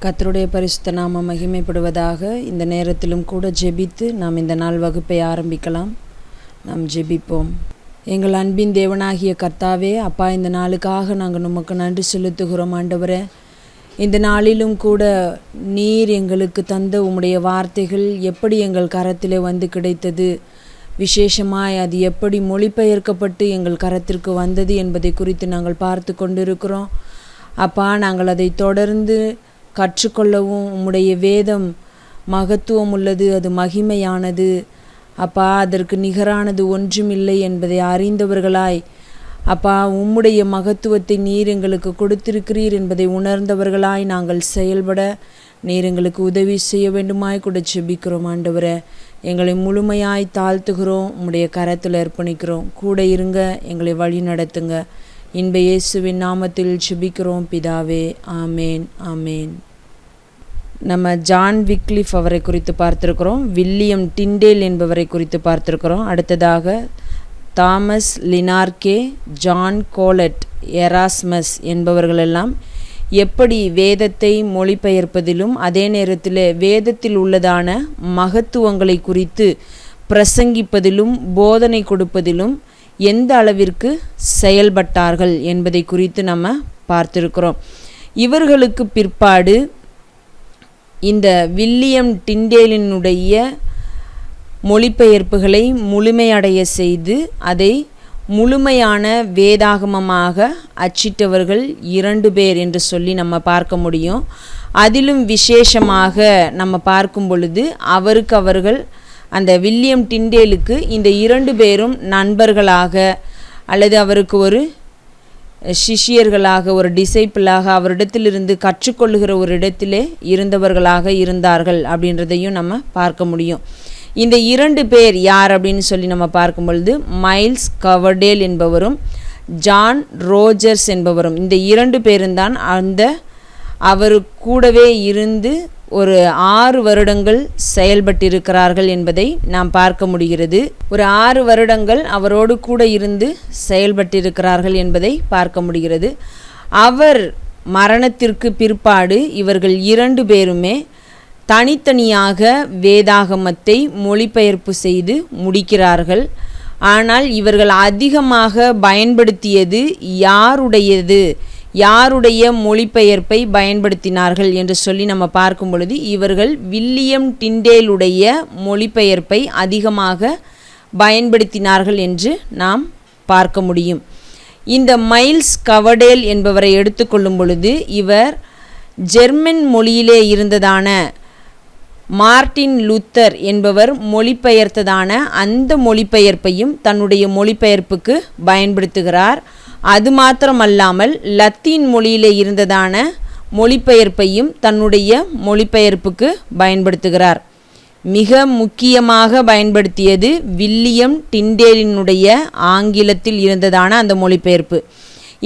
கர்த்தருடைய பரிசுத்த நாமம் மகிமைப்படுவதாக. இந்த நேரத்திலும் கூட ஜெபித்து நாம் இந்த நாள் வகுப்பை ஆரம்பிக்கலாம். நாம் ஜெபிப்போம். எங்கள் அன்பின் தேவனாகிய கர்த்தாவே, அப்பா, இந்த நாளுக்காக நாங்கள் உமக்கு நன்றி செலுத்துகிறோம். ஆண்டவரே, இந்த நாளிலும் கூட நீர் எங்களுக்கு தந்த உம்முடைய வார்த்தைகள் எப்படி எங்கள் கரத்திலே வந்து கிடைத்தது, விசேஷமாய் அது எப்படி மொழிபெயர்க்கப்பட்டு எங்கள் கரத்திற்கு வந்தது என்பதை குறித்து நாங்கள் பார்த்து கொண்டிருக்கிறோம். அப்பா, நாங்கள் அதை தொடர்ந்து கற்றுக்கொள்ளவும், உம்முடைய வேதம் மகத்துவம் உள்ளது, அது மகிமையானது. அப்பா, அதற்கு நிகரானது ஒன்றுமில்லை என்பதை அறிந்தவர்களாய், அப்பா, உம்முடைய மகத்துவத்தை நீர் எங்களுக்கு கொடுத்திருக்கிறீர் என்பதை உணர்ந்தவர்களாய் நாங்கள் செயல்பட நீர் எங்களுக்கு உதவி செய்ய வேண்டுமாய் கூட ஜெபிக்கிறோம். ஆண்டவரே, எங்களை முழுமையாய் தாழ்த்துகிறோம், உம்முடைய கரத்தில் அர்ப்பணிக்கிறோம். கூட இருங்க, எங்களை வழி நடத்துங்க. இன்ப இயேசுவின் நாமத்தில் ஜெபிக்கிறோம் பிதாவே, ஆமேன், ஆமேன். நம்ம ஜான் விக்லிஃப் அவரை குறித்து பார்த்துருக்கிறோம். வில்லியம் டிண்டேல் என்பவரை குறித்து பார்த்துருக்கிறோம். அடுத்ததாக தாமஸ் லினார்கே, ஜான் கோலட், எராஸ்மஸ் என்பவர்களெல்லாம் எப்படி வேதத்தை மொழிபெயர்ப்பதிலும் அதே நேரத்தில் வேதத்தில் உள்ளதான மகத்துவங்களை குறித்து பிரசங்கிப்பதிலும் போதனை கொடுப்பதிலும் எந்த அளவிற்கு செயல்பட்டார்கள் என்பதை குறித்து நம்ம பார்த்துருக்கிறோம். இவர்களுக்கு பிற்பாடு இந்த வில்லியம் டிண்டேலினுடைய மொழிபெயர்ப்புகளை முழுமையடைய செய்து அதை முழுமையான வேதாகமமாக அச்சிட்டவர்கள் 2 பேர் என்று சொல்லி நம்ம பார்க்க முடியும். அதிலும் விசேஷமாக நம்ம பார்க்கும் பொழுது அவர்கள் அந்த வில்லியம் டிண்டேலுக்கு இந்த 2 பேரும் நண்பர்களாக அல்லது அவருக்கு ஒரு சிஷியர்களாக, ஒரு டிசைப்பிளாக, அவரிடத்திலிருந்து கற்றுக்கொள்ளுகிற ஒரு இடத்திலே இருந்தவர்களாக இருந்தார்கள் அப்படின்றதையும் நம்ம பார்க்க முடியும். இந்த 2 பேர் யார் அப்படின்னு சொல்லி நம்ம பார்க்கும் பொழுது மைல்ஸ் கவர்டேல் என்பவரும் ஜான் ரோஜர்ஸ் என்பவரும், இந்த 2 பேரும் தான் அவர் கூடவே இருந்து ஒரு 6 வருடங்கள் செயல்பட்டிருக்கிறார்கள் என்பதை நாம் பார்க்க முடிகிறது. ஒரு 6 வருடங்கள் அவரோடு கூட இருந்து செயல்பட்டிருக்கிறார்கள் என்பதை பார்க்க முடிகிறது. அவர் மரணத்திற்கு பிற்பாடு இவர்கள் 2 பேருமே தனித்தனியாக வேதாகமத்தை மொழிபெயர்ப்பு செய்து முடிக்கிறார்கள். ஆனால் இவர்கள் அதிகமாக பயன்படுத்தியது யாருடைய மொழிபெயர்ப்பை பயன்படுத்தினார்கள் என்று சொல்லி நம்ம பார்க்கும் பொழுது இவர்கள் வில்லியம் டிண்டேலுடைய மொழிபெயர்ப்பை அதிகமாக பயன்படுத்தினார்கள் என்று நாம் பார்க்க முடியும். இந்த மைல்ஸ் கவர்டேல் என்பவரை எடுத்துக்கொள்ளும் பொழுது இவர் ஜெர்மன் மொழியிலே இருந்ததான மார்ட்டின் லூத்தர் என்பவர் மொழிபெயர்த்ததான அந்த மொழிபெயர்ப்பையும் தன்னுடைய மொழிபெயர்ப்புக்கு பயன்படுத்துகிறார். அது மாத்திரமல்லாமல் லத்தீன் மொழியிலே இருந்ததான மொழிபெயர்ப்பையும் தன்னுடைய மொழிபெயர்ப்புக்கு பயன்படுத்துகிறார். மிக முக்கியமாக பயன்படுத்தியது வில்லியம் டிண்டேலினுடைய ஆங்கிலத்தில் இருந்ததான அந்த மொழிபெயர்ப்பு.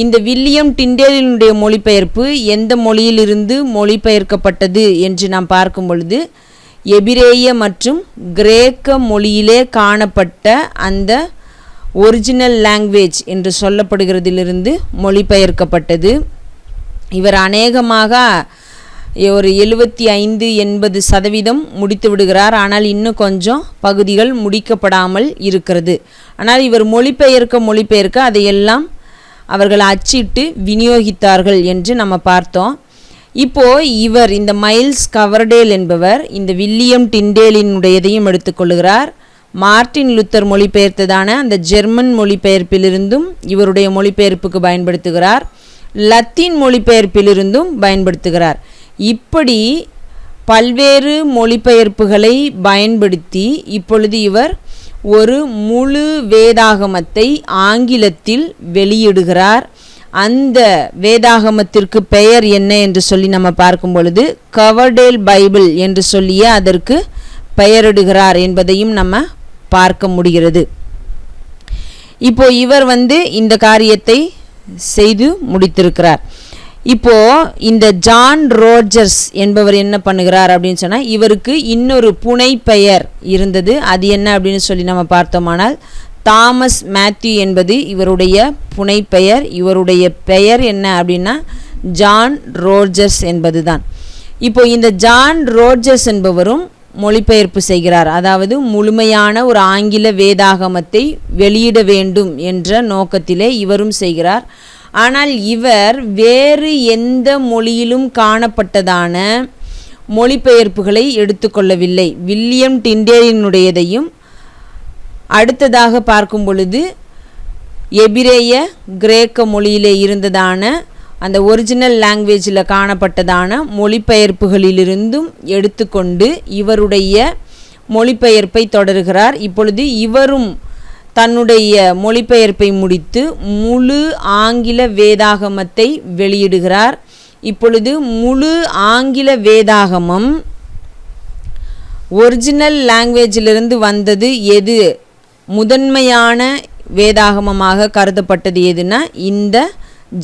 இந்த வில்லியம் டிண்டேலினுடைய மொழிபெயர்ப்பு எந்த மொழியிலிருந்து மொழிபெயர்க்கப்பட்டது என்று நாம் பார்க்கும் பொழுது எபிரேய மற்றும் கிரேக்க மொழியிலே காணப்பட்ட அந்த ஒரிஜினல் லாங்குவேஜ் என்று சொல்லப்படுகிறதிலிருந்து மொழிபெயர்க்கப்பட்டது. இவர் அநேகமாக ஒரு 75-80% முடித்து விடுகிறார். ஆனால் இன்னும் கொஞ்சம் பகுதிகள் முடிக்கப்படாமல் இருக்கிறது. ஆனால் இவர் மொழிபெயர்க்க அதையெல்லாம் அவர்கள் அச்சிட்டு விநியோகித்தார்கள் என்று நம்ம பார்த்தோம். இப்போது இவர் இந்த மைல்ஸ் கவர்டேல் என்பவர் இந்த வில்லியம் டிண்டேலினுடையதையும் எடுத்துக்கொள்கிறார். மார்ட்டின் லூத்தர் மொழிபெயர்த்ததான அந்த ஜெர்மன் மொழிபெயர்ப்பிலிருந்தும் இவருடைய மொழிபெயர்ப்புக்கு பயன்படுத்துகிறார். லத்தீன் மொழிபெயர்ப்பிலிருந்தும் பயன்படுத்துகிறார். இப்படி பல்வேறு மொழிபெயர்ப்புகளை பயன்படுத்தி இப்பொழுது இவர் ஒரு முழு வேதாகமத்தை ஆங்கிலத்தில் வெளியிடுகிறார். அந்த வேதாகமத்திற்கு பெயர் என்ன என்று சொல்லி நம்ம பார்க்கும் பொழுது கவர்டேல் பைபிள் என்று சொல்லிய அதற்கு பெயரிடுகிறார் என்பதையும் நம்ம பார்க்க முடிகிறது. இப்போ இவர் இந்த காரியத்தை செய்து முடித்திருக்கிறார். இப்போ இந்த ஜான் ரோஜர்ஸ் என்பவர் என்ன பண்ணுகிறார் அப்படின்னு சொன்னால் இவருக்கு இன்னொரு புனை பெயர் இருந்தது. அது என்ன அப்படின்னு சொல்லி நம்ம பார்த்தோமானால் தாமஸ் மேத்யூ என்பது இவருடைய புனைப்பெயர். இவருடைய பெயர் என்ன அப்படின்னா ஜான் ரோஜர்ஸ் என்பதுதான். இப்போ இந்த ஜான் ரோஜர்ஸ் என்பவரும் மொழிபெயர்ப்பு செய்கிறார். அதாவது முழுமையான ஒரு ஆங்கில வேதாகமத்தை வெளியிட வேண்டும் என்ற நோக்கத்திலே இவரும் செய்கிறார். ஆனால் இவர் வேறு எந்த மொழியிலும் காணப்பட்டதான மொழிபெயர்ப்புகளை எடுத்துக்கொள்ளவில்லை. வில்லியம் டிண்டேலினுடையதையும் அடுத்ததாக பார்க்கும் பொழுது எபிரேய கிரேக்க மொழியிலே இருந்ததான அந்த ஒரிஜினல் லாங்குவேஜில் காணப்பட்டதான மொழிபெயர்ப்புகளிலிருந்தும் எடுத்துக்கொண்டு இவருடைய மொழிபெயர்ப்பை தொடர்கிறார். இப்பொழுது இவரும் தன்னுடைய மொழிபெயர்ப்பை முடித்து முழு ஆங்கில வேதாகமத்தை வெளியிடுகிறார். இப்பொழுது முழு ஆங்கில வேதாகமம் ஒரிஜினல் லாங்குவேஜிலிருந்து வந்தது எது, முதன்மையான வேதாகமமாக கருதப்பட்டது எதுனா இந்த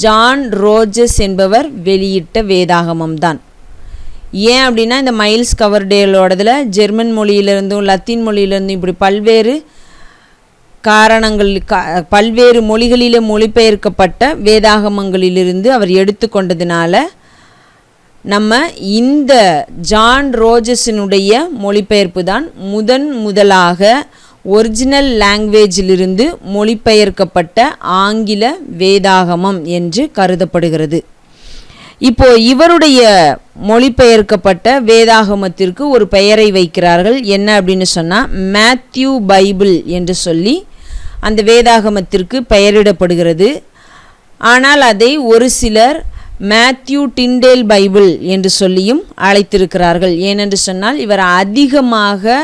ஜான் ரோஜர்ஸ் என்பவர் வெளியிட்ட வேதாகமம் தான். ஏன் அப்படின்னா இந்த மைல்ஸ் கவர்டேலோடதில் ஜெர்மன் மொழியிலிருந்தும் லத்தீன் மொழியிலிருந்தும் இப்படி பல்வேறு பல்வேறு மொழிகளிலே மொழிபெயர்க்கப்பட்ட வேதாகமங்களிலிருந்து அவர் எடுத்துக்கொண்டதுனால நம்ம இந்த ஜான் ரோஜர்ஸினுடைய மொழிபெயர்ப்பு தான் முதலாக ஒரிஜினல் லாங்குவேஜிலிருந்து மொழிபெயர்க்கப்பட்ட ஆங்கில வேதாகமம் என்று கருதப்படுகிறது. இப்போ இவருடைய மொழிபெயர்க்கப்பட்ட வேதாகமத்திற்கு ஒரு பெயரை வைக்கிறார்கள். என்ன அப்படின்னு சொன்னால் மேத்யூ பைபிள் என்று சொல்லி அந்த வேதாகமத்திற்கு பெயரிடப்படுகிறது. ஆனால் அதை ஒரு சிலர் மேத்யூ டிண்டேல் பைபிள் என்று சொல்லியும் அழைத்திருக்கிறார்கள். ஏனென்று சொன்னால் இவர் அதிகமாக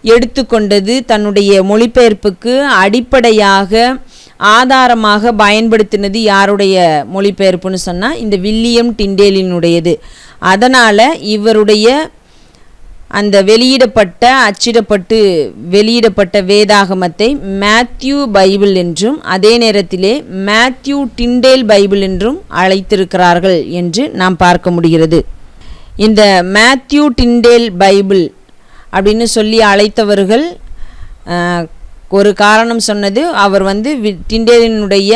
எடுத்துக்கொண்டது தன்னுடைய மொழிபெயர்ப்புக்கு அடிப்படையாக ஆதாரமாக பயன்படுத்தினது யாருடைய மொழிபெயர்ப்புன்னு சொன்னால் இந்த வில்லியம் டிண்டேலினுடையது. அதனால் இவருடைய அந்த அச்சிடப்பட்டு வெளியிடப்பட்ட வேதாகமத்தை மேத்யூ பைபிள் என்றும் அதே நேரத்திலே மேத்யூ டிண்டேல் பைபிள் என்றும் அழைத்திருக்கிறார்கள் என்று நாம் பார்க்க முடிகிறது. இந்த மேத்யூ டிண்டேல் பைபிள் அப்படின்னு சொல்லி அழைத்தவர்கள் ஒரு காரணம் சொன்னது, அவர் டிண்டேலினுடைய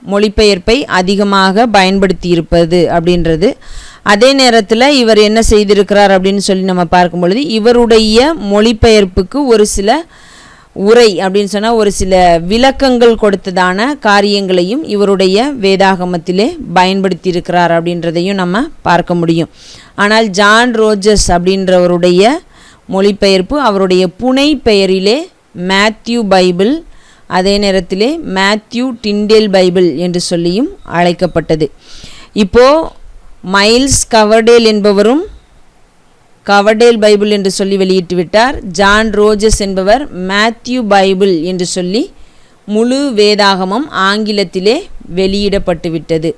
மொழிபெயர்ப்பை அதிகமாக பயன்படுத்தி இருப்பது அப்படின்றது. அதே நேரத்தில் இவர் என்ன செய்திருக்கிறார் அப்படின்னு சொல்லி நம்ம பார்க்கும் பொழுது இவருடைய மொழிபெயர்ப்புக்கு ஒரு சில உரை அப்படின்னு சொன்னால் ஒரு சில விளக்கங்கள் கொடுத்ததான காரியங்களையும் இவருடைய வேதாகமத்திலே பயன்படுத்தி இருக்கிறார் அப்படின்றதையும் நம்ம பார்க்க முடியும். ஆனால் ஜான் ரோஜர்ஸ் அப்படின்றவருடைய மொழிபெயர்ப்பு அவருடைய புனை பெயரிலே மேத்யூ பைபிள், அதே நேரத்திலே மேத்யூ டிண்டேல் பைபிள் என்று சொல்லியும் அழைக்கப்பட்டது. இப்போது மைல்ஸ் கவர்டேல் என்பவரும் கவர்டேல் பைபிள் என்று சொல்லி வெளியிட்டு விட்டார். ஜான் ரோஜர்ஸ் என்பவர் மேத்யூ பைபிள் என்று சொல்லி முழு வேதாகமம் ஆங்கிலத்திலே வெளியிடப்பட்டு விட்டது.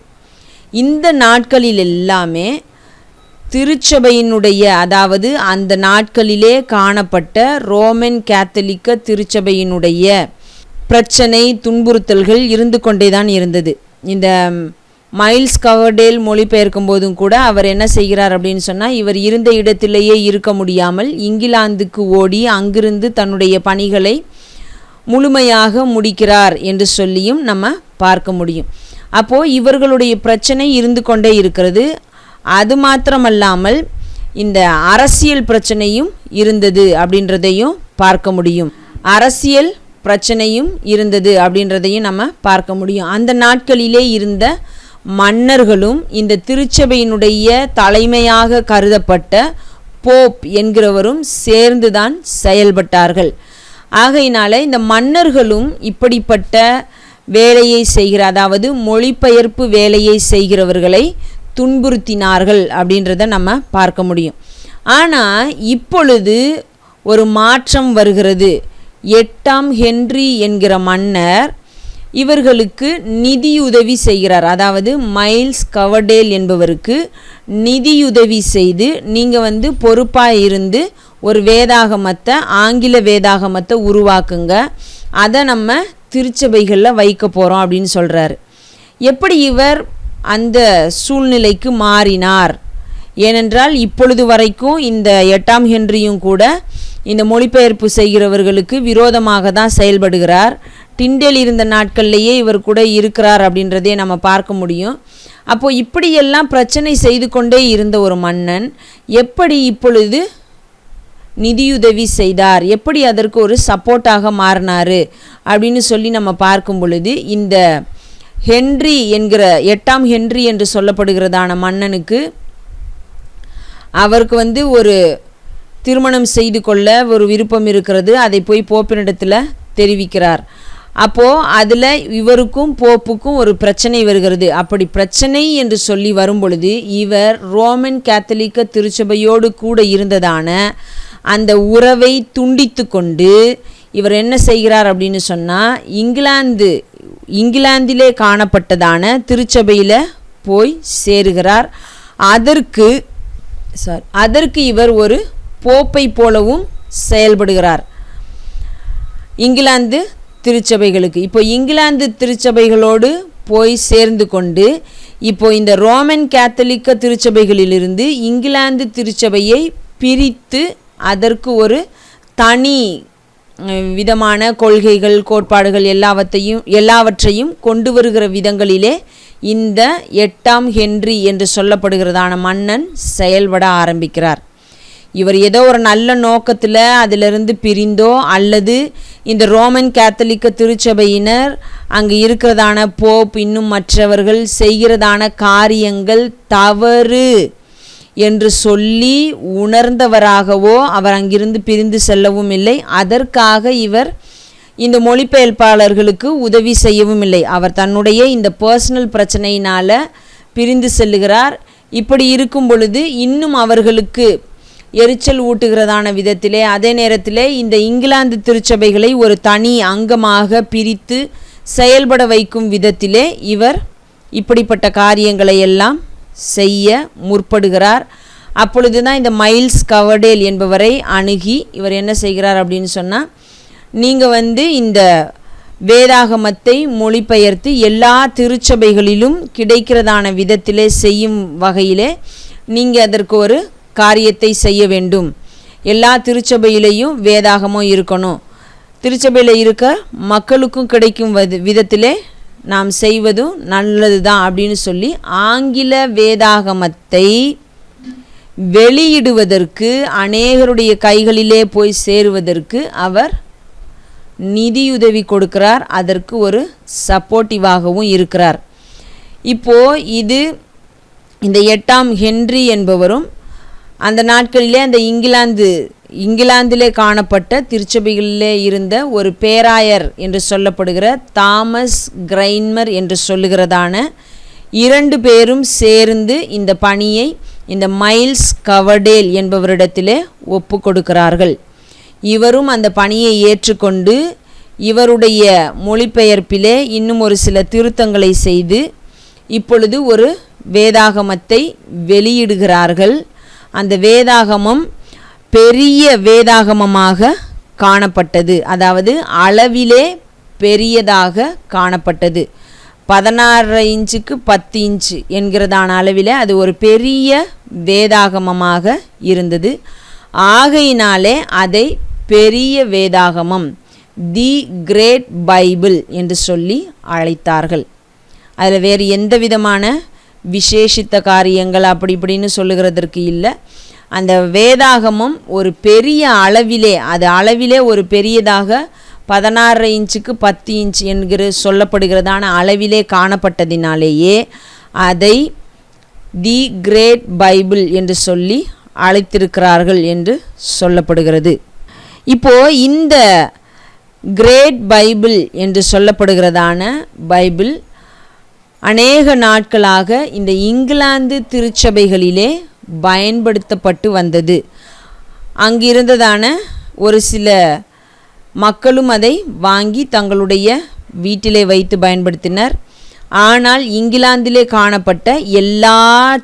இந்த நாட்களில் எல்லாமே திருச்சபையினுடைய அதாவது அந்த நாட்களிலே காணப்பட்ட ரோமன் கேத்தலிக்க திருச்சபையினுடைய பிரச்சனை துன்புறுத்தல்கள் இருந்து கொண்டே தான் இருந்தது. இந்த மைல்ஸ் கவர்டேல் மொழிபெயர்க்கும் போதும் கூட அவர் என்ன செய்கிறார் அப்படின்னு சொன்னால் இவர் இருந்த இடத்திலேயே இருக்க முடியாமல் இங்கிலாந்துக்கு ஓடி அங்கிருந்து தன்னுடைய பணிகளை முழுமையாக முடிக்கிறார் என்று சொல்லியும் நம்ம பார்க்க முடியும். அப்போது இவர்களுடைய பிரச்சனை இருந்து கொண்டே இருக்கிறது. அது மாத்திரமல்லாமல் இந்த அரசியல் பிரச்சனையும் இருந்தது அப்படின்றதையும் பார்க்க முடியும். அரசியல் பிரச்சனையும் இருந்தது அப்படின்றதையும் நம்ம பார்க்க முடியும். அந்த நாட்களிலே இருந்த மன்னர்களும் இந்த திருச்சபையினுடைய தலைமையாக கருதப்பட்ட போப் என்கிறவரும் சேர்ந்துதான் செயல்பட்டார்கள். ஆகையினால இந்த மன்னர்களும் இப்படிப்பட்ட வேலையை செய்கிற அதாவது மொழிபெயர்ப்பு வேலையை செய்கிறவர்களை துன்புறுத்தினார்கள் அப்படின்றத நம்ம பார்க்க முடியும். ஆனால் இப்பொழுது ஒரு மாற்றம் வருகிறது. 8ஆம் ஹென்றி என்கிற மன்னர் இவர்களுக்கு நிதியுதவி செய்கிறார். அதாவது மைல்ஸ் கவர்டேல் என்பவருக்கு நிதியுதவி செய்து நீங்கள் பொறுப்பாக இருந்து ஒரு வேதாகமத்தை ஆங்கில வேதாகமத்தை உருவாக்குங்க, அதை நம்ம திருச்சபைகளில் வைக்க போகிறோம் அப்படின்னு சொல்கிறாரு. எப்படி இவர் அந்த சூழ்நிலைக்கு மாறினார்? ஏனென்றால் இப்பொழுது வரைக்கும் இந்த 8ஆம் ஹென்ரியும் கூட இந்த மொழிபெயர்ப்பு செய்கிறவர்களுக்கு விரோதமாக தான் செயல்படுகிறார். டிண்டேல் இருந்த நாட்கள்லேயே இவர் கூட இருக்கிறார் அப்படின்றதே நம்ம பார்க்க முடியும். அப்போது இப்படியெல்லாம் பிரச்சனை செய்து கொண்டே இருந்த ஒரு மன்னன் எப்படி இப்பொழுது நிதியுதவி செய்தார், எப்படி அதற்கு ஒரு சப்போர்ட்டாக மாறினார் அப்படின்னு சொல்லி நம்ம பார்க்கும் பொழுது, இந்த ஹென்றி என்கிற 8ஆம் ஹென்றி என்று சொல்லப்படுகிறதான மன்னனுக்கு அவருக்கு ஒரு திருமணம் செய்து கொள்ள ஒரு விருப்பம் இருக்கிறது. அதை போய் போப்பினிடத்தில் தெரிவிக்கிறார். அப்போது அதில் இவருக்கும் போப்புக்கும் ஒரு பிரச்சனை வருகிறது. அப்படி பிரச்சனை என்று சொல்லி வரும் பொழுது இவர் ரோமன் கேத்தலிக்க திருச்சபையோடு கூட இருந்ததான அந்த உறவை துண்டித்து கொண்டு இவர் என்ன செய்கிறார் அப்படின்னு சொன்னால், இங்கிலாந்திலே காணப்பட்டதான திருச்சபையில் போய் சேருகிறார். அதற்கு இவர் ஒரு போப்பை போலவும் செயல்படுகிறார் இங்கிலாந்து திருச்சபைகளுக்கு. இப்போ இங்கிலாந்து திருச்சபைகளோடு போய் சேர்ந்து கொண்டு இப்போ இந்த ரோமன் கேத்தலிக்க திருச்சபைகளிலிருந்து இங்கிலாந்து திருச்சபையை பிரித்து அதற்கு ஒரு தனி விதமான கொள்கைகள், கோட்பாடுகள் எல்லாவற்றையும் கொண்டு வருகிற விதங்களிலே இந்த 8ஆம் ஹென்றி என்று சொல்லப்படுகிறதான மன்னன் செயல்பட ஆரம்பிக்கிறார். இவர் ஏதோ ஒரு நல்ல நோக்கத்தில் அதிலிருந்து பிரிந்தோ அல்லது இந்த ரோமன் கேத்தலிக்க திருச்சபையினர் அங்கு இருக்கிறதான போப் இன்னும் மற்றவர்கள் செய்கிறதான காரியங்கள் தவறு என்று சொல்லி உணர்ந்தவராகவோ அவர் அங்கிருந்து பிரிந்து செல்லவும் இல்லை. அதற்காக இவர் இந்த மொழிபெயர்ப்பாளர்களுக்கு உதவி செய்யவும் இல்லை. அவர் தன்னுடைய இந்த பர்சனல் பிரச்சனையினால் பிரிந்து செல்லுகிறார். இப்படி இருக்கும் பொழுது இன்னும் அவர்களுக்கு எரிச்சல் ஊட்டுகிறதான விதத்திலே, அதே நேரத்திலே இந்த இங்கிலாந்து திருச்சபைகளை ஒரு தனி அங்கமாக பிரித்து செயல்பட வைக்கும் விதத்திலே இவர் இப்படிப்பட்ட காரியங்களை எல்லாம் செய்ய முற்படுகிறார். அப்பொழுது தான் இந்த மைல்ஸ் கவர்டேல் என்பவரை அணுகி இவர் என்ன செய்கிறார் அப்படின்னு சொன்னால், நீங்கள் இந்த வேதாகமத்தை மொழிபெயர்த்து எல்லா திருச்சபைகளிலும் கிடைக்கிறதான விதத்திலே செய்யும் வகையிலே நீங்கள் அதற்கு ஒரு காரியத்தை செய்ய வேண்டும். எல்லா திருச்சபையிலையும் வேதாகமும் இருக்கணும், திருச்சபையில் இருக்க மக்களுக்கும் கிடைக்கும் விதத்திலே நாம் செய்வதும் நல்லது தான் அப்படின்னு சொல்லி ஆங்கில வேதாகமத்தை வெளியிடுவதற்கு, அநேகருடைய கைகளிலே போய் சேருவதற்கு அவர் நிதியுதவி கொடுக்கிறார். அதற்கு ஒரு சப்போர்ட்டிவாகவும் இருக்கிறார். இப்போது இந்த 8ஆம் ஹென்றி என்பவரும் அந்த நாட்களிலே அந்த இங்கிலாந்திலே காணப்பட்ட திருச்சபைகளிலே இருந்த ஒரு பேராயர் என்று சொல்லப்படுகிற தாமஸ் கிரைன்மர் என்று சொல்லுகிறதான 2 பேரும் சேர்ந்து இந்த பணியை இந்த மைல்ஸ் கவர்டேல் என்பவரிடத்திலே ஒப்பு கொடுக்கிறார்கள். இவரும் அந்த பணியை ஏற்றுக்கொண்டு இவருடைய மொழிபெயர்ப்பிலே இன்னும் ஒரு சில திருத்தங்களை செய்து இப்பொழுது ஒரு வேதாகமத்தை வெளியிடுகிறார்கள். அந்த வேதாகமம் பெரிய வேதாகமமாக காணப்பட்டது. அதாவது அளவிலே பெரியதாக காணப்பட்டது. 16 இன்ச்சுக்கு 10 இன்ச்சு என்கிறதான அளவில் அது ஒரு பெரிய வேதாகமமாக இருந்தது. ஆகையினாலே அதை பெரிய வேதாகமம், தி கிரேட் பைபிள் என்று சொல்லி அழைத்தார்கள். அதில் வேறு எந்த விதமான விசேஷித்த காரியங்கள் அப்படி இப்படின்னு சொல்லுகிறதற்கு இல்லை. அந்த வேதாகமம் ஒரு பெரிய அளவிலே ஒரு பெரியதாக 16 இன்ச்சுக்கு 10 இன்ச் என்கிற சொல்லப்படுகிறதான அளவிலே காணப்பட்டதினாலேயே அதை தி கிரேட் பைபிள் என்று சொல்லி அழைத்திருக்கிறார்கள் என்று சொல்லப்படுகிறது. இப்போது இந்த கிரேட் பைபிள் என்று சொல்லப்படுகிறதான பைபிள் அநேக நாட்களாக இந்த இங்கிலாந்து திருச்சபைகளிலே பயன்படுத்தப்பட்டு வந்தது. அங்கிருந்ததான ஒரு சில மக்களும் அதை வாங்கி தங்களுடைய வீட்டிலே வைத்து பயன்படுத்தினர். ஆனால் இங்கிலாந்திலே காணப்பட்ட எல்லா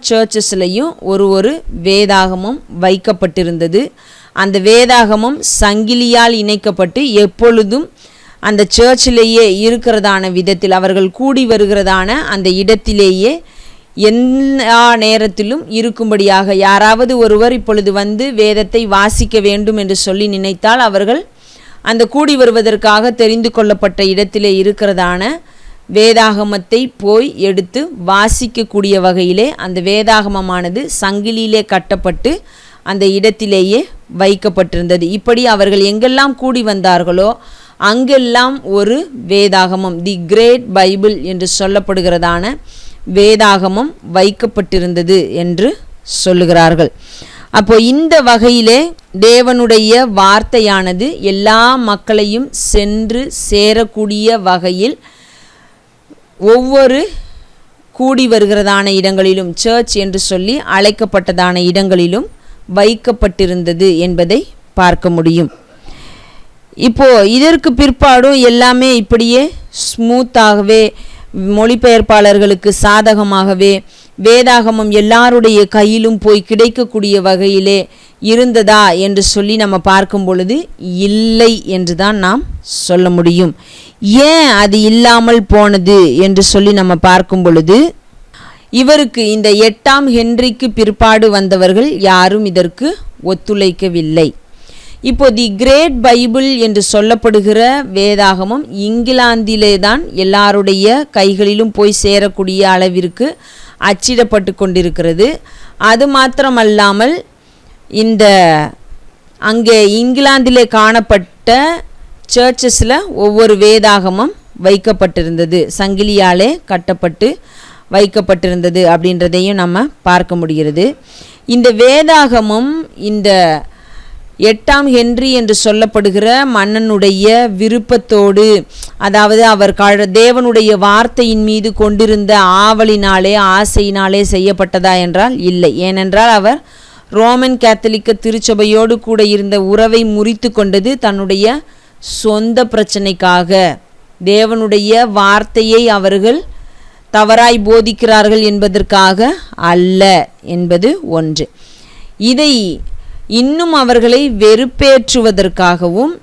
சர்ச்சஸ்லையும் ஒரு வேதாகமம் வைக்கப்பட்டிருந்தது. அந்த வேதாகமம் சங்கிலியால் இணைக்கப்பட்டு எப்பொழுதும் அந்த சர்ச்சிலேயே இருக்கிறதான விதத்தில் அவர்கள் கூடி வருகிறதான அந்த இடத்திலேயே எல்லா நேரத்திலும் இருக்கும்படியாக, யாராவது ஒருவர் இப்பொழுது வந்து வேதத்தை வாசிக்க வேண்டும் என்று சொல்லி நினைத்தால் அவர்கள் அந்த கூடி வருவதற்காக தெரிந்து கொள்ளப்பட்ட இடத்திலே இருக்கிறதான வேதாகமத்தை போய் எடுத்து வாசிக்கக்கூடிய வகையிலே அந்த வேதாகமமானது சங்கிலியிலே கட்டப்பட்டு அந்த இடத்திலேயே வைக்கப்பட்டிருந்தது. இப்படி அவர்கள் எங்கெல்லாம் கூடி வந்தார்களோ அங்கெல்லாம் ஒரு வேதாகமம், தி கிரேட் பைபிள் என்று சொல்லப்படுகிறதான வேதாகமம் வைக்கப்பட்டிருந்தது என்று சொல்லுகிறார்கள். அப்போ இந்த வகையிலே தேவனுடைய வார்த்தையானது எல்லா மக்களையும் சென்று சேரக்கூடிய வகையில் ஒவ்வொரு கூடி வருகிறதான இடங்களிலும், சர்ச் என்று சொல்லி அழைக்கப்பட்டதான இடங்களிலும் வைக்கப்பட்டிருந்தது என்பதை பார்க்க முடியும். இப்போ இதற்கு பிற்பாடும் எல்லாமே இப்படியே ஸ்மூத்தாகவே, மொழிபெயர்ப்பாளர்களுக்கு சாதகமாகவே வேதாகமம் எல்லாருடைய கையிலும் போய் கிடைக்கக்கூடிய வகையிலே இருந்ததா என்று சொல்லி நம்ம பார்க்கும் பொழுது இல்லை என்று தான் நாம் சொல்ல முடியும். ஏன் அது இல்லாமல் போனது என்று சொல்லி நம்ம பார்க்கும் பொழுது, இவருக்கு இந்த 8ஆம் ஹென்றிக்கு பிற்பாடு வந்தவர்கள் யாரும் இதற்கு ஒத்துழைக்கவில்லை. இப்போ தி கிரேட் பைபிள் என்று சொல்லப்படுகிற வேதாகமம் இங்கிலாந்திலே தான் எல்லாருடைய கைகளிலும் போய் சேரக்கூடிய அளவிற்கு அச்சிடப்பட்டு கொண்டிருக்கிறது. அது மாத்திரமல்லாமல் இந்த அங்கே இங்கிலாந்திலே காணப்பட்ட சர்ச்சஸில் ஒவ்வொரு வேதாகமம் வைக்கப்பட்டிருந்தது, சங்கிலியாலே கட்டப்பட்டு வைக்கப்பட்டிருந்தது அப்படின்றதையும் நம்ம பார்க்க முடிகிறது. இந்த வேதாகமம் இந்த 8ஆம் ஹென்றி என்று சொல்லப்படுகிற மன்னனுடைய விருப்பத்தோடு, அதாவது அவர் தேவனுடைய வார்த்தையின் மீது கொண்டிருந்த ஆவலினாலே, ஆசையினாலே செய்யப்பட்டதா என்றால் இல்லை. ஏனென்றால் அவர் ரோமன் கேத்தலிக்க திருச்சபையோடு கூட இருந்த உறவை முறித்து கொண்டது தன்னுடைய சொந்த பிரச்சனைக்காக. தேவனுடைய வார்த்தையை அவர்கள் தவறாய் போதிக்கிறார்கள் என்பதற்காக அல்ல என்பது ஒன்று. இதை இன்னும் அவர்களை வெறுப்பேற்றுவதற்காகவும்,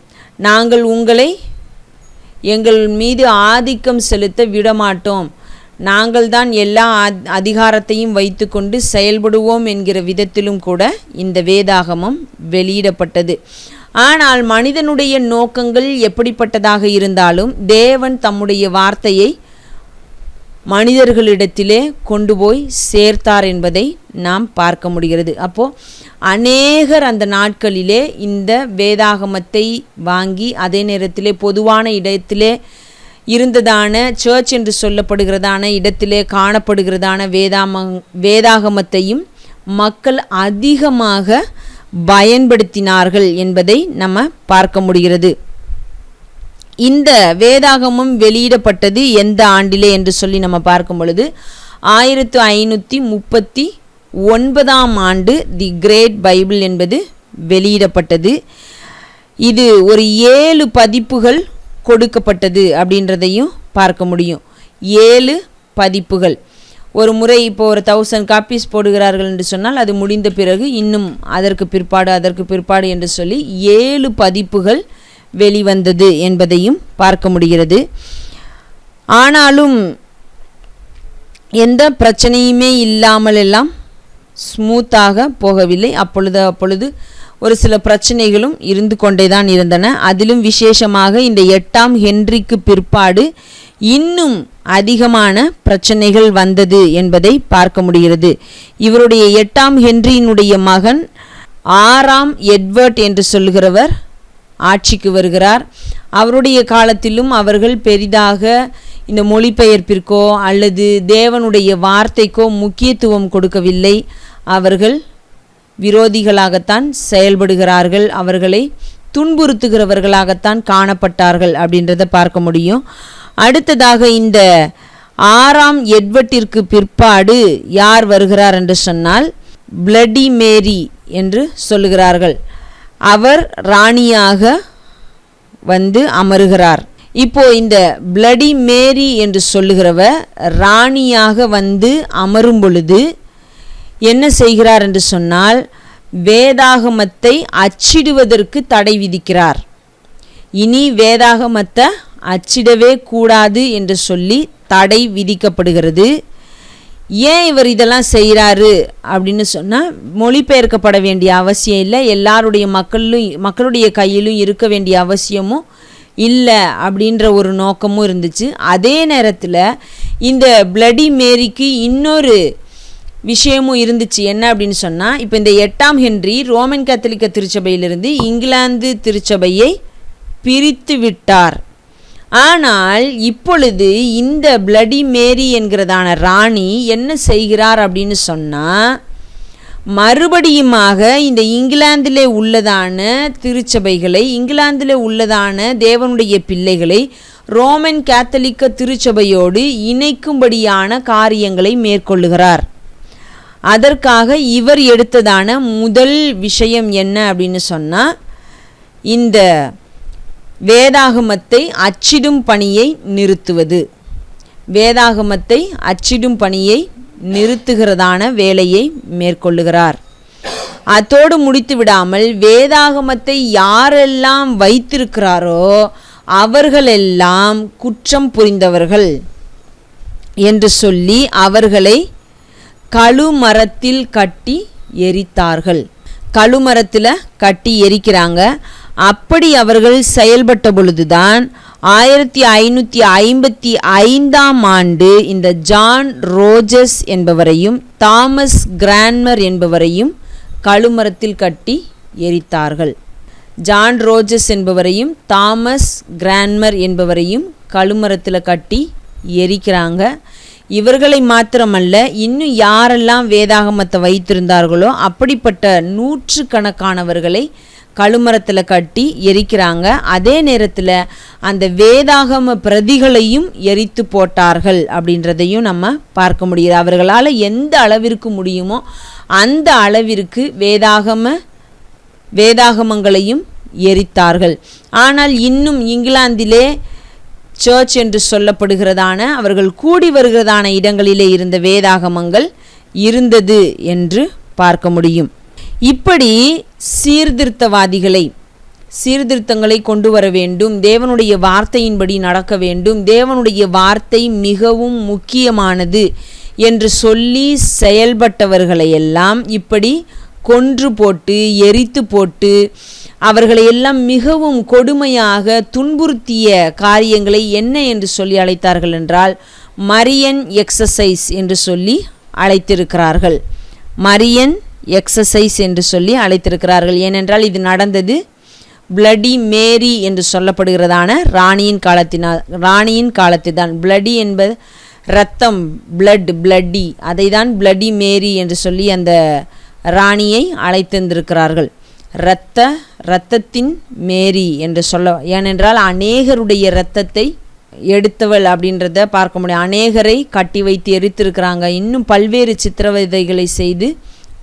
நாங்கள் உங்களை எங்கள் மீது ஆதிக்கம் செலுத்த விடமாட்டோம், நாங்கள் தான் எல்லா அதிகாரத்தையும் வைத்து கொண்டு செயல்படுவோம் என்கிற விதத்திலும் கூட இந்த வேதாகமம் வெளியிடப்பட்டது. ஆனால் மனிதனுடைய நோக்கங்கள் எப்படிப்பட்டதாக இருந்தாலும் தேவன் தம்முடைய வார்த்தையை மனிதர்களிடத்திலே கொண்டு போய் சேர்த்தார் என்பதை நாம் பார்க்க முடிகிறது. அப்போது அநேகர் அந்த நாட்களிலே இந்த வேதாகமத்தை வாங்கி அதே நேரத்திலே பொதுவான இடத்திலே இருந்ததான சர்ச் என்று சொல்லப்படுகிறதான இடத்திலே காணப்படுகிறதான வேதாகமத்தையும் மக்கள் அதிகமாக பயன்படுத்தினார்கள் என்பதை நம்ம பார்க்க முடிகிறது. இந்த வேதாகமம் வெளியிடப்பட்டது எந்த ஆண்டிலே என்று சொல்லி நம்ம பார்க்கும் பொழுது 1539ஆம் ஆண்டு தி கிரேட் பைபிள் என்பது வெளியிடப்பட்டது. இது ஒரு 7 பதிப்புகள் கொடுக்கப்பட்டது அப்படின்றதையும் பார்க்க முடியும். 7 பதிப்புகள். ஒரு முறை இப்போ ஒரு 1000 காப்பீஸ் போடுகிறார்கள் என்று சொன்னால் அது முடிந்த பிறகு இன்னும் அதற்கு பிற்பாடு என்று சொல்லி 7 பதிப்புகள் வெளிவந்தது என்பதையும் பார்க்க முடிகிறது. ஆனாலும் எந்த பிரச்சனையுமே இல்லாமல் எல்லாம் ஸ்மூத்தாக போகவில்லை. அப்பொழுது ஒரு சில பிரச்சனைகளும் இருந்து கொண்டே தான் இருந்தன. அதிலும் விசேஷமாக இந்த 8ஆம் ஹென்றிக்கு பிற்பாடு இன்னும் அதிகமான பிரச்சனைகள் வந்தது என்பதை பார்க்க முடிகிறது. இவருடைய 8ஆம் ஹென்றியினுடைய மகன் 6ஆம் எட்வர்ட் என்று சொல்லுகிறவர் ஆட்சிக்கு வருகிறார். அவருடைய காலத்திலும் அவர்கள் பெரிதாக இந்த மொழிபெயர்ப்பிற்கோ அல்லது தேவனுடைய வார்த்தைக்கோ முக்கியத்துவம் கொடுக்கவில்லை. அவர்கள் விரோதிகளாகத்தான் செயல்படுகிறார்கள், அவர்களை துன்புறுத்துகிறவர்களாகத்தான் காணப்பட்டார்கள் அப்படின்றத பார்க்க முடியும். அடுத்ததாக இந்த 6ஆம் எட்வர்ட்டிற்கு பிற்பாடு யார் வருகிறார் என்று சொன்னால் பிளடி மேரி என்று சொல்லுகிறார்கள். அவர் ராணியாக வந்து அமருகிறார். இப்போ இந்த பிளடி மேரி என்று சொல்லுகிறவர் ராணியாக வந்து அமரும் பொழுது என்ன செய்கிறார் என்று சொன்னால் வேதாகமத்தை அச்சிடுவதற்கு தடை விதிக்கிறார். இனி வேதாகமத்தை அச்சிடவே கூடாது என்று சொல்லி தடை விதிக்கப்படுகிறது. ஏன் இவர் இதெல்லாம் செய்கிறாரு அப்படின்னு சொன்னால் மொழிபெயர்க்கப்பட வேண்டிய அவசியம் இல்லை, எல்லாருடைய மக்களுடைய கையிலும் இருக்க வேண்டிய அவசியமும் இல்லை அப்படின்ற ஒரு நோக்கமும் இருந்துச்சு. அதே நேரத்தில் இந்த பிளடி மேரிக்கு இன்னொரு விஷயமும் இருந்துச்சு. என்ன அப்படின்னு சொன்னால், இப்போ இந்த 8ஆம் ஹென்றி ரோமன் கத்தோலிக்க திருச்சபையிலிருந்து இங்கிலாந்து திருச்சபையை பிரித்து விட்டார். ஆனால் இப்பொழுது இந்த பிளடி மேரி என்கிறதான ராணி என்ன செய்கிறார் அப்படின்னு சொன்னால், மறுபடியுமாக இந்த இங்கிலாந்திலே உள்ளதான திருச்சபைகளை, இங்கிலாந்தில் உள்ளதான தேவனுடைய பிள்ளைகளை ரோமன் கத்தோலிக்க திருச்சபையோடு இணைக்கும்படியான காரியங்களை மேற்கொள்ளுகிறார். அதற்காக இவர் எடுத்ததான முதல் விஷயம் என்ன அப்படின்னு சொன்னால், இந்த வேதாகமத்தை அச்சிடும் பணியை நிறுத்துவது. வேதாகமத்தை அச்சிடும் பணியை நிறுத்துகிறதான வேலையை மேற்கொள்ளுகிறார். அதோடு முடித்து விடாமல், வேதாகமத்தை யாரெல்லாம் வைத்திருக்கிறாரோ அவர்களெல்லாம் குற்றம் புரிந்தவர்கள் என்று சொல்லி அவர்களை கழுமரத்தில் கட்டி எரித்தார்கள். கழுமரத்தில் கட்டி எரிக்கிறாங்க. அப்படி அவர்கள் செயல்பட்ட பொழுதுதான் 1555ஆம் ஆண்டு இந்த ஜான் ரோஜர்ஸ் என்பவரையும் தாமஸ் கிரான்மர் என்பவரையும் கழுமரத்தில் கட்டி எரித்தார்கள். ஜான் ரோஜர்ஸ் என்பவரையும் தாமஸ் கிரான்மர் என்பவரையும் கழுமரத்தில் கட்டி எரிக்கிறாங்க. இவர்களை மாத்திரமல்ல, இன்னும் யாரெல்லாம் வேதாகமத்தை வைத்திருந்தார்களோ அப்படிப்பட்ட 100கணக்கானவர்களை கழுமரத்தில் கட்டி எரிக்கிறாங்க. அதே நேரத்தில் அந்த வேதாகம பிரதிகளையும் எரித்து போட்டார்கள் அப்படின்றதையும் நம்ம பார்க்க முடியுது. அவர்களால் எந்த அளவிற்கு முடியுமோ அந்த அளவிற்கு வேதாகமங்களையும் எரித்தார்கள். ஆனால் இன்னும் இங்கிலாந்திலே சர்ச் என்று சொல்லப்படுகிறதான, அவர்கள் கூடி வருகிறதான இடங்களிலே இருந்த வேதாகமங்கள் இருந்தது என்று பார்க்க முடியும். இப்படி சீர்திருத்தங்களை கொண்டு வர வேண்டும், தேவனுடைய வார்த்தையின்படி நடக்க வேண்டும், தேவனுடைய வார்த்தை மிகவும் முக்கியமானது என்று சொல்லி செயல்பட்டவர்களையெல்லாம் இப்படி கொன்று போட்டு எரித்து போட்டு அவர்களையெல்லாம் மிகவும் கொடுமையாக துன்புறுத்திய காரியங்களை என்ன என்று சொல்லி அழைத்தார்கள் என்றால், மரியன் எக்ஸசைஸ் என்று சொல்லி அழைத்திருக்கிறார்கள். மரியன் எக்ஸசைஸ் என்று சொல்லி அழைத்திருக்கிறார்கள். ஏனென்றால் இது நடந்தது பிளடி மேரி என்று சொல்லப்படுகிறதான ராணியின் காலத்தில் தான். பிளடி என்பது இரத்தம், பிளட்டி, அதை தான் பிளடி மேரி என்று சொல்லி அந்த ராணியை அழைத்திருந்திருக்கிறார்கள். இரத்தத்தின் மேரி என்று சொல்ல, ஏனென்றால் அநேகருடைய இரத்தத்தை எடுத்தவள் அப்படின்றத பார்க்க முடியும். அநேகரை கட்டி வைத்து எரித்திருக்கிறாங்க. இன்னும் பல்வேறு சித்திரவதைகளை செய்து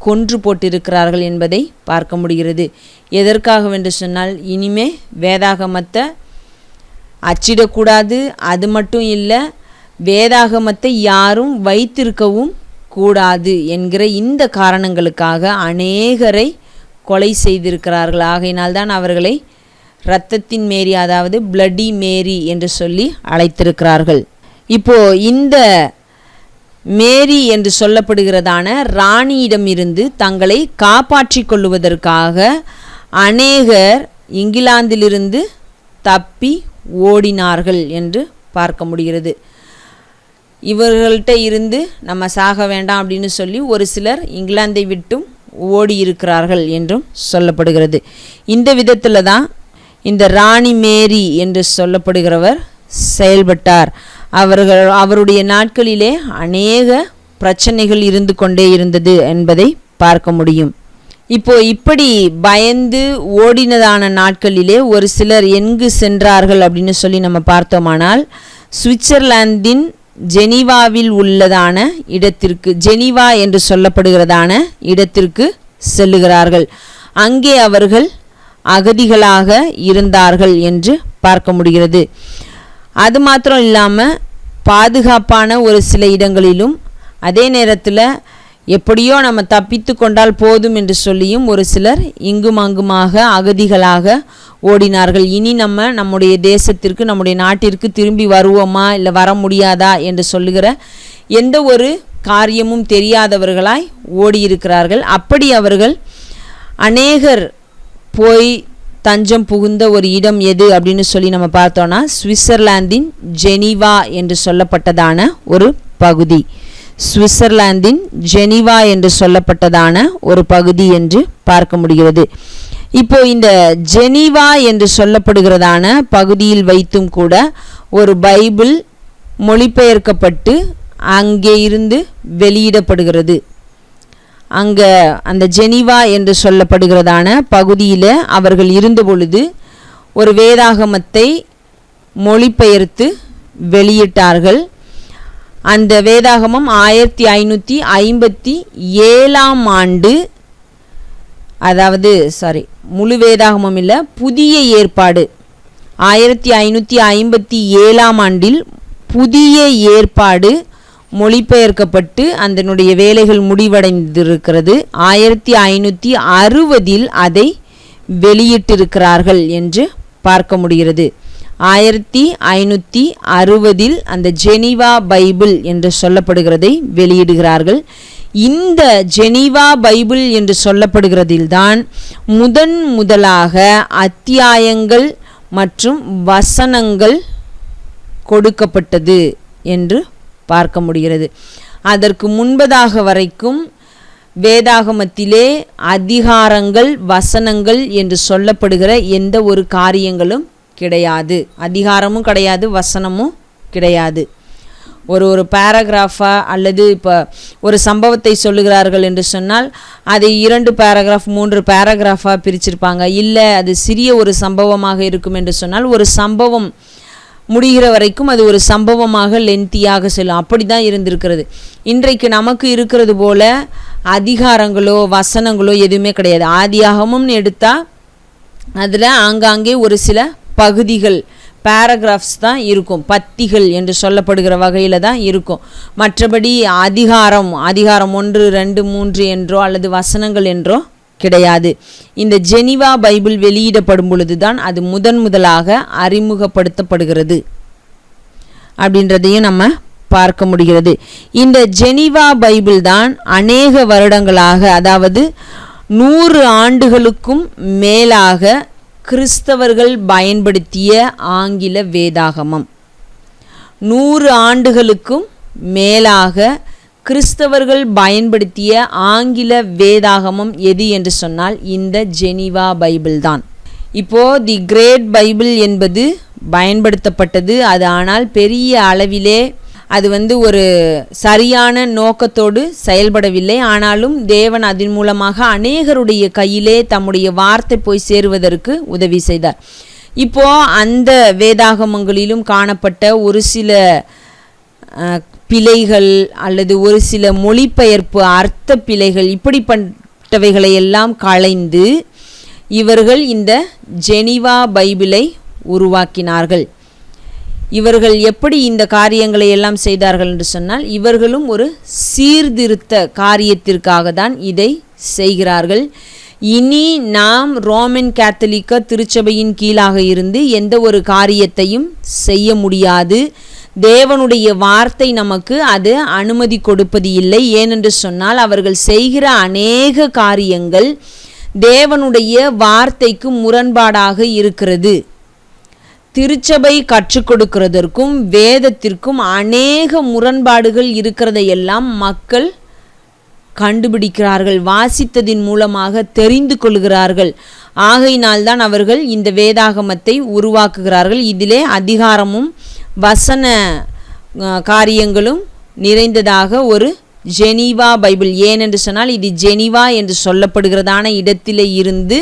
கொன்று போட்டிருக்கிறார்கள் என்பதை பார்க்க முடிகிறது. எதற்காகவென்று சொன்னால், இனிமே வேதாகமத்தை அச்சிடக்கூடாது. அது மட்டும் இல்லை, வேதாகமத்தை யாரும் வைத்திருக்கவும் கூடாது என்கிற இந்த காரணங்களுக்காக அநேகரை கொலை செய்திருக்கிறார்கள். ஆகையினால்தான் அவர்களை இரத்தத்தின் மேரி, அதாவது பிளடி மேரி என்று சொல்லி அழைத்திருக்கிறார்கள். இப்போ இந்த மேரி என்று சொல்லப்படுகிறதான ராணியிடமிருந்து தங்களை காப்பாற்றி கொள்ளுவதற்காக அநேகர் இங்கிலாந்திலிருந்து தப்பி ஓடினார்கள் என்று பார்க்க முடிகிறது. இவர்கள்ட்ட இருந்து நம்ம சாக வேண்டாம் அப்படின்னு சொல்லி ஒரு சிலர் இங்கிலாந்தை விட்டும் ஓடி இருக்கிறார்கள் என்றும் சொல்லப்படுகிறது. இந்த விதத்தில் தான் இந்த ராணி மேரி என்று சொல்லப்படுகிறவர் செயல்பட்டார். அவருடைய நாட்களிலே அநேக பிரச்சனைகள் இருந்து கொண்டே இருந்தது என்பதை பார்க்க முடியும். இப்படி பயந்து ஓடினதான நாட்களிலே ஒரு சிலர் எங்கு சென்றார்கள் அப்படின்னு சொல்லி நம்ம பார்த்தோமானால், சுவிட்சர்லாந்தின் ஜெனீவாவில் உள்ளதான இடத்திற்கு, ஜெனீவா என்று சொல்லப்படுகிறதான இடத்திற்கு செல்லுகிறார்கள். அங்கே அவர்கள் அகதிகளாக இருந்தார்கள் என்று பார்க்க முடிகிறது. அது மாத்திரம் இல்லாமல் பாதுகாப்பான ஒரு சில இடங்களிலும், அதே நேரத்தில் எப்படியோ நம்ம தப்பித்து கொண்டால் போதும் என்று சொல்லியும் ஒரு சிலர் இங்கும் அங்குமாக அகதிகளாக ஓடினார்கள். இனி நம்முடைய தேசத்திற்கு, நம்முடைய நாட்டிற்கு திரும்பி வருவோமா இல்லை வர முடியாதா என்று சொல்லுகிற எந்த ஒரு காரியமும் தெரியாதவர்களாய் ஓடியிருக்கிறார்கள். அப்படி அவர்கள் அநேகர் போய் தஞ்சம் புகுந்த ஒரு இடம் எது அப்படின்னு சொல்லி நம்ம பார்த்தோன்னா சுவிட்சர்லாந்தின் ஜெனீவா என்று சொல்லப்பட்டதான ஒரு பகுதி. சுவிட்சர்லாந்தின் ஜெனீவா என்று சொல்லப்பட்டதான ஒரு பகுதி என்று பார்க்க முடிகிறது. இப்போ இந்த ஜெனீவா என்று சொல்லப்படுகிறதான பகுதியில் வைத்தும் கூட ஒரு பைபிள் மொழிபெயர்க்கப்பட்டு அங்கே இருந்து வெளியிடப்படுகிறது. அங்கே அந்த ஜெனீவா என்று சொல்லப்படுகிறதான பகுதியில் அவர்கள் இருந்த பொழுது ஒரு வேதாகமத்தை மொழிபெயர்த்து வெளியிட்டார்கள். அந்த வேதாகமம் 1557 ஆண்டு, அதாவது முழு வேதாகமம் இல்லை, புதிய ஏற்பாடு 1557 ஆண்டில் புதிய ஏற்பாடு மொழிபெயர்க்கப்பட்டு அதனுடைய வேலைகள் முடிவடைந்திருக்கிறது. 1560 அதை வெளியிட்டிருக்கிறார்கள் என்று பார்க்க முடிகிறது. 1560 அந்த ஜெனீவா பைபிள் என்று சொல்லப்படுகிறதை வெளியிடுகிறார்கள். இந்த ஜெனீவா பைபிள் என்று சொல்லப்படுகிறதில்தான் முதலாக அத்தியாயங்கள் மற்றும் வசனங்கள் கொடுக்கப்பட்டது என்று பார்க்க முடிகிறது. அதற்கு முன்பதாக வரைக்கும் வேதாகமத்திலே அதிகாரங்கள் வசனங்கள் என்று சொல்லப்படுகிற எந்த ஒரு காரியங்களும் கிடையாது. அதிகாரமும் கிடையாது, வசனமும் கிடையாது. ஒரு பேராகிராஃபா அல்லது இப்போ ஒரு சம்பவத்தை சொல்லுகிறார்கள் என்று சொன்னால் அதை 2 பேராகிராஃப் 3 பேராகிராஃபாக பிரிச்சிருப்பாங்க. இல்லை அது சிறிய ஒரு சம்பவமாக இருக்கும் என்று சொன்னால் ஒரு சம்பவம் முடிகிற வரைக்கும் அது ஒரு சம்பவமாக லென்த்தியாக செல்லும். அப்படி தான் இருந்திருக்கிறது. இன்றைக்கு நமக்கு இருக்கிறது போல அதிகாரங்களோ வசனங்களோ எதுவுமே கிடையாது. ஆதியாகமம்னு எடுத்தால் அதில் ஆங்காங்கே ஒரு சில பகுதிகள் பேராகிராஃப்ஸ் தான் இருக்கும், பத்திகள் என்று சொல்லப்படுகிற வகையில் தான் இருக்கும். மற்றபடி அதிகாரம் 1 2 3 என்றோ அல்லது வசனங்கள் என்றோ கிடையாது. இந்த ஜெனீவா பைபிள் வெளியிடப்படும் பொழுது தான் அது முதலாக அறிமுகப்படுத்தப்படுகிறது அப்படின்றதையும் நம்ம பார்க்க முடிகிறது. இந்த ஜெனீவா பைபிள் தான் அநேக வருடங்களாக, அதாவது 100 ஆண்டுகளுக்கும் மேலாக கிறிஸ்தவர்கள் பயன்படுத்திய ஆங்கில வேதாகமம். 100 ஆண்டுகளுக்கும் மேலாக கிறிஸ்தவர்கள் பயன்படுத்திய ஆங்கில வேதாகமம் எது என்று சொன்னால் இந்த ஜெனீவா பைபிள் தான். இப்போது தி கிரேட் பைபிள் என்பது பயன்படுத்தப்பட்டது. அது ஆனால் பெரிய அளவிலே அது ஒரு சரியான நோக்கத்தோடு செயல்படவில்லை. ஆனாலும் தேவன் அதன் மூலமாக அநேகருடைய கையிலே தம்முடைய வார்த்தை போய் சேருவதற்கு உதவி செய்தார். இப்போது அந்த வேதாகமங்களிலும் காணப்பட்ட ஒரு சில பிழைகள் அல்லது ஒரு சில மொழிபெயர்ப்பு அர்த்த பிழைகள் இப்படிப்பட்டவைகளை எல்லாம் களைந்து இவர்கள் இந்த ஜெனீவா பைபிளை உருவாக்கினார்கள். இவர்கள் எப்படி இந்த காரியங்களை எல்லாம் செய்தார்கள் என்று சொன்னால் இவர்களும் ஒரு சீர்திருத்த காரியத்திற்காக தான் இதை செய்கிறார்கள். இனி நாம் ரோமன் கேத்தலிக்க திருச்சபையின் கீழாக இருந்து எந்த ஒரு காரியத்தையும் செய்ய முடியாது. தேவனுடைய வார்த்தை நமக்கு அது அனுமதி கொடுப்பது இல்லை. ஏனென்று சொன்னால் அவர்கள் செய்கிற அநேக காரியங்கள் தேவனுடைய வார்த்தைக்கு முரண்பாடாக இருக்கிறது. திருச்சபை கற்றுக் கொடுக்கிறதற்கும் வேதத்திற்கும் அநேக முரண்பாடுகள் இருக்கிறதையெல்லாம் மக்கள் கண்டுபிடிக்கிறார்கள், வாசித்ததின் மூலமாக தெரிந்து கொள்கிறார்கள். ஆகையினால்தான் அவர்கள் இந்த வேதாகமத்தை உருவாக்குகிறார்கள். இதிலே அதிகாரமும் வசன காரியங்களும் நிறைந்ததாக ஒரு ஜெனீவா பைபிள். ஏனென்று சொன்னால் இது ஜெனீவா என்று சொல்லப்படுகிறதான இடத்திலே இருந்து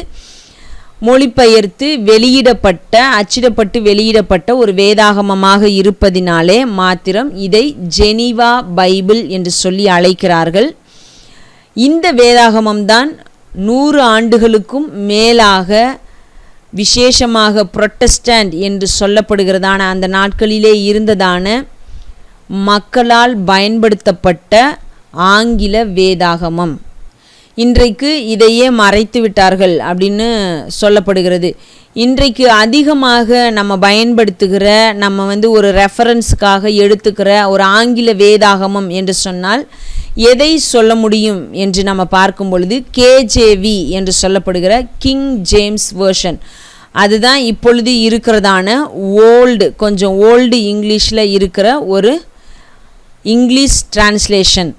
மொழிபெயர்த்து வெளியிடப்பட்ட, அச்சிடப்பட்டு வெளியிடப்பட்ட ஒரு வேதாகமமாக இருப்பதினாலே மாத்திரம் இதை ஜெனீவா பைபிள் என்று சொல்லி அழைக்கிறார்கள். இந்த வேதாகமம்தான் 100 ஆண்டுகளுக்கும் மேலாக விசேஷமாக புரொட்டஸ்டன்ட் என்று சொல்லப்படுகிறதான அந்த நாட்களிலே இருந்ததான மக்களால் பயன்படுத்தப்பட்ட ஆங்கில வேதாகமம். இன்றைக்கு இதையே மறைத்து விட்டார்கள் அப்படின்னு சொல்லப்படுகிறது. இன்றைக்கு அதிகமாக நம்ம பயன்படுத்துகிற, நம்ம ஒரு ரெஃபரன்ஸுக்காக எடுத்துக்கிற ஒரு ஆங்கில வேதாகமம் என்று சொன்னால் எதை சொல்ல முடியும் என்று நம்ம பார்க்கும் பொழுது KJV என்று சொல்லப்படுகிற கிங் ஜேம்ஸ் வேர்ஷன், அதுதான் இப்பொழுது இருக்கிறதான கொஞ்சம் ஓல்டு இங்கிலீஷில் இருக்கிற ஒரு இங்கிலீஷ் டிரான்ஸ்லேஷன்.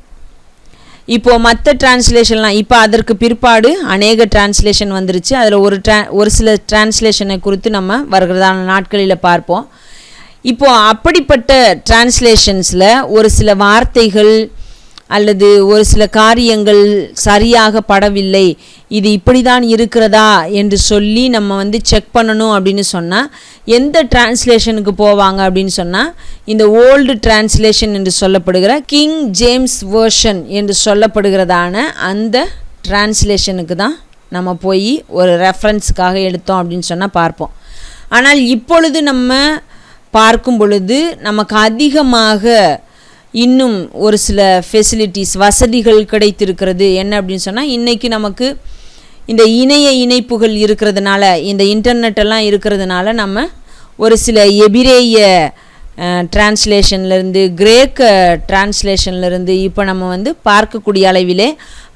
இப்போது மற்ற டிரான்ஸ்லேஷன்லாம் இப்போ அதற்கு பிற்பாடு அநேக டிரான்ஸ்லேஷன் வந்துருச்சு. அதில் ஒரு சில டிரான்ஸ்லேஷனை குறித்து நம்ம வருகிறதான நாட்களில் பார்ப்போம். இப்போது அப்படிப்பட்ட டிரான்ஸ்லேஷன்ஸில் ஒரு சில வார்த்தைகள் அல்லது ஒரு சில காரியங்கள் சரியாக படவில்லை, இது இப்படி தான் இருக்கிறதா என்று சொல்லி நம்ம செக் பண்ணணும் அப்படின்னு சொன்னால் எந்த டிரான்ஸ்லேஷனுக்கு போவாங்க அப்படின்னு சொன்னால் இந்த ஓல்டு டிரான்ஸ்லேஷன் என்று சொல்லப்படுகிற கிங் ஜேம்ஸ் வேர்ஷன் என்று சொல்லப்படுகிறதான அந்த டிரான்ஸ்லேஷனுக்கு தான் நம்ம போய் ஒரு ரெஃபரன்ஸுக்காக எடுத்தோம் அப்படின்னு சொன்னால் பார்ப்போம். ஆனால் இப்பொழுது நம்ம பார்க்கும் பொழுது நமக்கு அதிகமாக இன்னும் ஒரு சில ஃபெசிலிட்டிஸ் வசதிகள் கிடைத்திருக்கிறது. என்ன அப்படின்னு சொன்னால் இன்றைக்கி நமக்கு இந்த இணைப்புகள் இருக்கிறதுனால, இந்த இன்டர்நெட்டெல்லாம் இருக்கிறதுனால நம்ம ஒரு சில எபிரேய டிரான்ஸ்லேஷன்லேருந்து கிரேக்க டிரான்ஸ்லேஷன்லேருந்து இப்போ நம்ம பார்க்கக்கூடிய அளவிலே,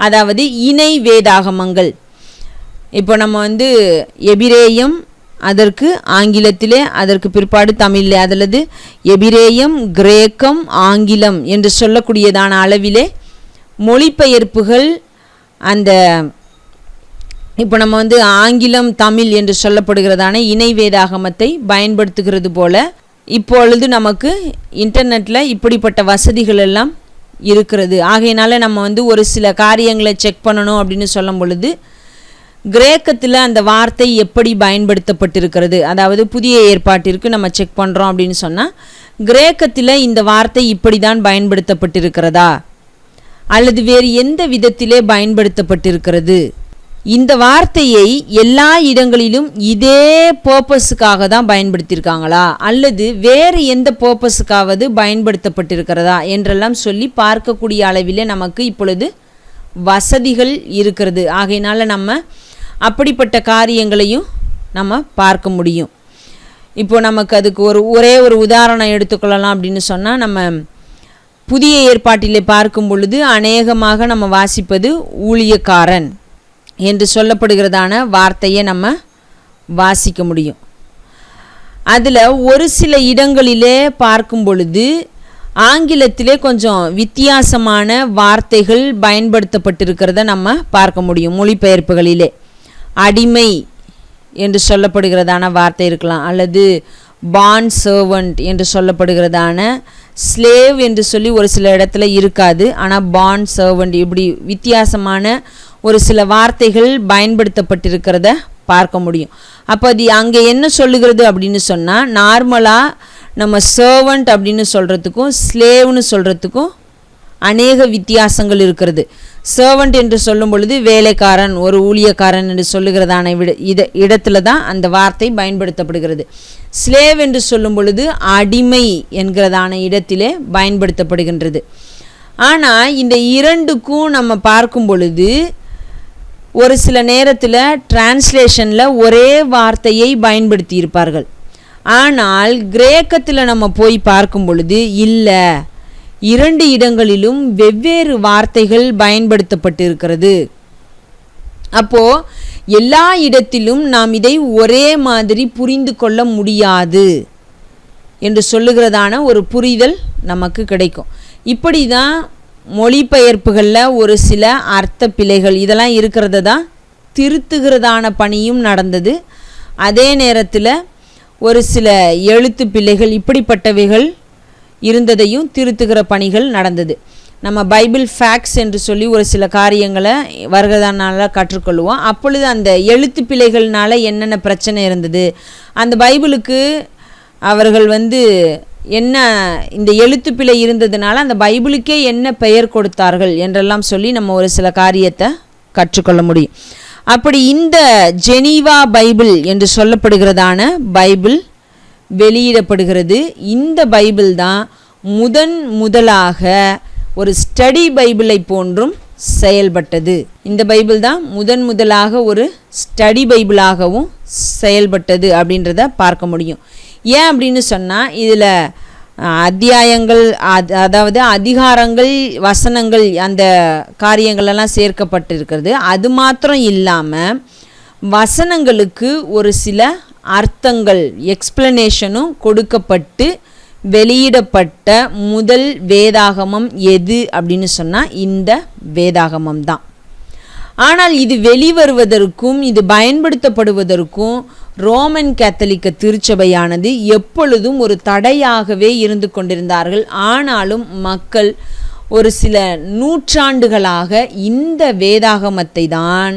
அதாவது இணை வேதாகமங்கள், இப்போ நம்ம எபிரேயம், அதற்கு ஆங்கிலத்திலே, அதற்கு பிற்பாடு தமிழிலே, அதிலது எபிரேயம், கிரேக்கம், ஆங்கிலம் என்று சொல்லக்கூடியதான அளவிலே மொழிபெயர்ப்புகள் அந்த இப்போ நம்ம ஆங்கிலம், தமிழ் என்று சொல்லப்படுகிறதான இணை வேதாகமத்தை பயன்படுத்துகிறது போல இப்பொழுது நமக்கு இன்டர்நெட்டில் இப்படிப்பட்ட வசதிகள் எல்லாம் இருக்கிறது. ஆகையினால நம்ம ஒரு சில காரியங்களை செக் பண்ணணும் அப்படின்னு சொல்லும் பொழுது கிரேக்கத்தில் அந்த வார்த்தை எப்படி பயன்படுத்தப்பட்டிருக்கிறது, அதாவது புதிய ஏற்பாட்டிற்கு நம்ம செக் பண்ணுறோம் அப்படின்னு சொன்னால் கிரேக்கத்தில் இந்த வார்த்தை இப்படி தான் பயன்படுத்தப்பட்டிருக்கிறதா அல்லது வேறு எந்த விதத்திலே பயன்படுத்தப்பட்டிருக்கிறது, இந்த வார்த்தையை எல்லா இடங்களிலும் இதே பர்பஸுக்காக தான் பயன்படுத்தியிருக்காங்களா அல்லது வேறு எந்த பர்பஸுக்காவது பயன்படுத்தப்பட்டிருக்கிறதா என்றெல்லாம் சொல்லி பார்க்கக்கூடிய அளவிலே நமக்கு இப்பொழுது வசதிகள் இருக்கிறது. ஆகையினால நம்ம அப்படிப்பட்ட காரியங்களையும் நம்ம பார்க்க முடியும். இப்போ நமக்கு அதுக்கு ஒரே ஒரு உதாரணம் எடுத்துக்கொள்ளலாம் அப்படின்னு சொன்னால், நம்ம புதிய ஏற்பாட்டிலே பார்க்கும் பொழுது அநேகமாக நம்ம வாசிப்பது ஊழியக்காரன் என்று சொல்லப்படுகிறதான வார்த்தையை நம்ம வாசிக்க முடியும். அதில் ஒரு சில இடங்களிலே பார்க்கும் பொழுது ஆங்கிலத்திலே கொஞ்சம் வித்தியாசமான வார்த்தைகள் பயன்படுத்தப்பட்டிருக்கிறத நம்ம பார்க்க முடியும். மொழிபெயர்ப்புகளிலே அடிமை என்று சொல்லப்படுகிறதான வார்த்தை இருக்கலாம், அல்லது பாண்ட் சர்வன்ட் என்று சொல்லப்படுகிறதான ஸ்லேவ் என்று சொல்லி ஒரு சில இடத்துல இருக்காது, ஆனால் பாண்ட் சர்வன்ட், இப்படி வித்தியாசமான ஒரு சில வார்த்தைகள் பயன்படுத்தப்பட்டிருக்கிறத பார்க்க முடியும். அப்போ அது அங்கே என்ன சொல்லுகிறது அப்படின்னு சொன்னால், நார்மலாக நம்ம சர்வன்ட் அப்படின்னு சொல்கிறதுக்கும் ஸ்லேவ்னு சொல்கிறதுக்கும் அநேக வித்தியாசங்கள் இருக்கிறது. சர்வன்ட் என்று சொல்லும் பொழுது வேலைக்காரன், ஒரு ஊழியக்காரன் என்று சொல்லுகிறதான இடத்துல தான் அந்த வார்த்தை பயன்படுத்தப்படுகிறது. ஸ்லேவ் என்று சொல்லும் பொழுது அடிமை என்கிறதான இடத்திலே பயன்படுத்தப்படுகின்றது. ஆனால் இந்த இரண்டுக்கும் நம்ம பார்க்கும் பொழுது ஒரு சில நேரத்தில் டிரான்ஸ்லேஷனில் ஒரே வார்த்தையை பயன்படுத்தி இருப்பார்கள். ஆனால் கிரேக்கத்தில் நம்ம போய் பார்க்கும் பொழுது இல்லை, இரண்டு இடங்களிலும் வெவ்வேறு வார்த்தைகள் பயன்படுத்தப்பட்டிருக்கிறது. அப்போது எல்லா இடத்திலும் நாம் இதை ஒரே மாதிரி புரிந்து கொள்ள முடியாது என்று சொல்லுகிறதான ஒரு புரிதல் நமக்கு கிடைக்கும். இப்படி தான் மொழிபெயர்ப்புகளில் ஒரு சில அர்த்த பிழைகள் இதெல்லாம் இருக்கிறத தான் திருத்துகிறதான பணியும் நடந்தது. அதே நேரத்தில் ஒரு சில எழுத்து பிழைகள் இப்படிப்பட்டவைகள் இருந்ததையும் திருத்துகிற பணிகள் நடந்தது. நம்ம பைபிள் ஃபேக்ட்ஸ் என்று சொல்லி ஒரு சில காரியங்களை வருகிறதானால கற்றுக்கொள்வோம். அப்பொழுது அந்த எழுத்து பிழைகள்னால என்னென்ன பிரச்சனை இருந்தது, அந்த பைபிளுக்கு அவர்கள் என்ன இந்த எழுத்து பிழை இருந்ததுனால அந்த பைபிளுக்கே என்ன பெயர் கொடுத்தார்கள் என்றெல்லாம் சொல்லி நம்ம ஒரு சில காரியத்தை கற்றுக்கொள்ள முடியும். அப்படி இந்த ஜெனீவா பைபிள் என்று சொல்லப்படுகிறதான பைபிள் வெளியிடப்படுகிறது. இந்த பைபிள் தான் முதலாக ஒரு ஸ்டடி பைபிளை போன்றும் செயல்பட்டது. இந்த பைபிள் தான் முதலாக ஒரு ஸ்டடி பைபிளாகவும் செயல்பட்டது அப்படின்றத பார்க்க முடியும். ஏன் அப்படின்னு சொன்னால் இதில் அத்தியாயங்கள், அதாவது அதிகாரங்கள், வசனங்கள், அந்த காரியங்களெல்லாம் சேர்க்கப்பட்டிருக்கிறது. அது மாத்திரம் இல்லாமல் வசனங்களுக்கு ஒரு சில அர்த்தங்கள் எக்ஸ்பிளனேஷனும் கொடுக்கப்பட்டு வெளியிடப்பட்ட முதல் வேதாகமம் எது அப்படின்னு சொன்னால் இந்த வேதாகமம் தான். ஆனால் இது வெளிவருவதற்கும் இது பயன்படுத்தப்படுவதற்கும் ரோமன் கேத்தலிக்க திருச்சபையானது எப்பொழுதும் ஒரு தடையாகவே இருந்து கொண்டிருந்தார்கள். ஆனாலும் மக்கள் ஒரு சில நூற்றாண்டுகளாக இந்த வேதாகமத்தை தான்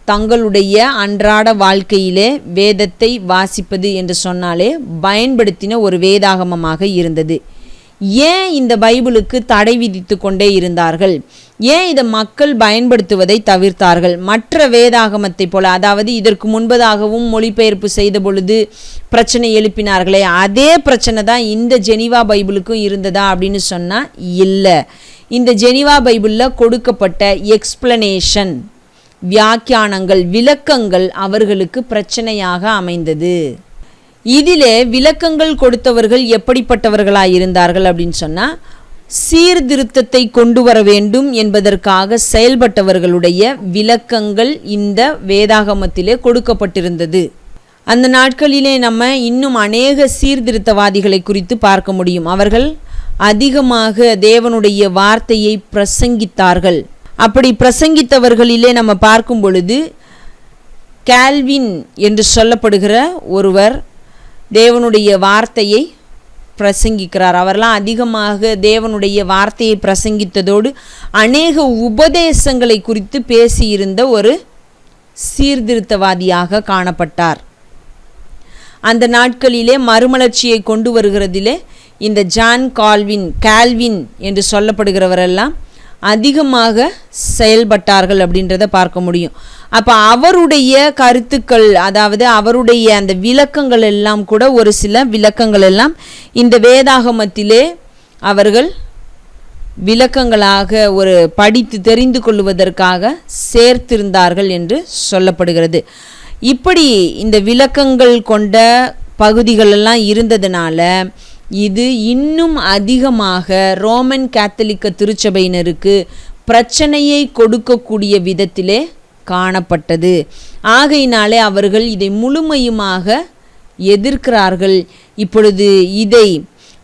தங்களுடைய அன்றாட வாழ்க்கையிலே வேதத்தை வாசிப்பது என்று சொன்னாலே பயன்படுத்தின ஒரு வேதாகமமாக இருந்தது. ஏன் இந்த பைபிளுக்கு தடை விதித்து கொண்டே இருந்தார்கள்? ஏன் இதை மக்கள் பயன்படுத்துவதை தவிர்த்தார்கள்? மற்ற வேதாகமத்தை போல, அதாவது இதற்கு முன்பதாகவும் மொழிபெயர்ப்பு செய்த பொழுது பிரச்சனை எழுப்பினார்களே, அதே பிரச்சனை தான் இந்த ஜெனிவா பைபிளுக்கும் இருந்ததா அப்படின்னு சொன்னால் இல்லை. இந்த ஜெனிவா பைபிளில் கொடுக்கப்பட்ட எக்ஸ்பிளனேஷன், வியாக்கியானங்கள், விளக்கங்கள் அவர்களுக்கு பிரச்சனையாக அமைந்தது. இதிலே விளக்கங்கள் கொடுத்தவர்கள் எப்படிப்பட்டவர்களாக இருந்தார்கள் அப்படின்னு சொன்னால், சீர்திருத்தத்தை கொண்டு வர வேண்டும் என்பதற்காக செயல்பட்டவர்களுடைய விளக்கங்கள் இந்த வேதாகமத்திலே கொடுக்கப்பட்டிருந்தது. அந்த நாட்களிலே நம்ம இன்னும் அநேக சீர்திருத்தவாதிகளை குறித்து பார்க்க முடியும். அவர்கள் அதிகமாக தேவனுடைய வார்த்தையை பிரசங்கித்தார்கள். அப்படி பிரசங்கித்தவர்களிலே நம்ம பார்க்கும் பொழுது கால்வின் என்று சொல்லப்படுகிற ஒருவர் தேவனுடைய வார்த்தையை பிரசங்கிக்கிறார். அவரெல்லாம் அதிகமாக தேவனுடைய வார்த்தையை பிரசங்கித்ததோடு அநேக உபதேசங்களை குறித்து பேசியிருந்த ஒரு சீர்திருத்தவாதியாக காணப்பட்டார். அந்த நாட்களிலே மறுமலர்ச்சியை கொண்டு வருகிறதிலே இந்த ஜான் கால்வின் என்று சொல்லப்படுகிறவரெல்லாம் அதிகமாக செயல்பட்டார்கள் அப்படின்றத பார்க்க முடியும். அப்போ அவருடைய கருத்துக்கள், அதாவது அவருடைய அந்த விளக்கங்கள் எல்லாம் கூட, ஒரு சில விளக்கங்கள் எல்லாம் இந்த வேதாகமத்திலே அவர்கள் விளக்கங்களாக ஒரு படித்து தெரிந்து கொள்வதற்காக சேர்த்திருந்தார்கள் என்று சொல்லப்படுகிறது. இப்படி இந்த விளக்கங்கள் கொண்ட பகுதிகளெல்லாம் இருந்ததுனால இது இன்னும் அதிகமாக ரோமன் கேத்தலிக்க திருச்சபையினருக்கு பிரச்சனையை கொடுக்கக்கூடிய விதத்திலே காணப்பட்டது. ஆகையினாலே அவர்கள் இதை முழுமையுமாக எதிர்க்கிறார்கள். இப்பொழுது இதை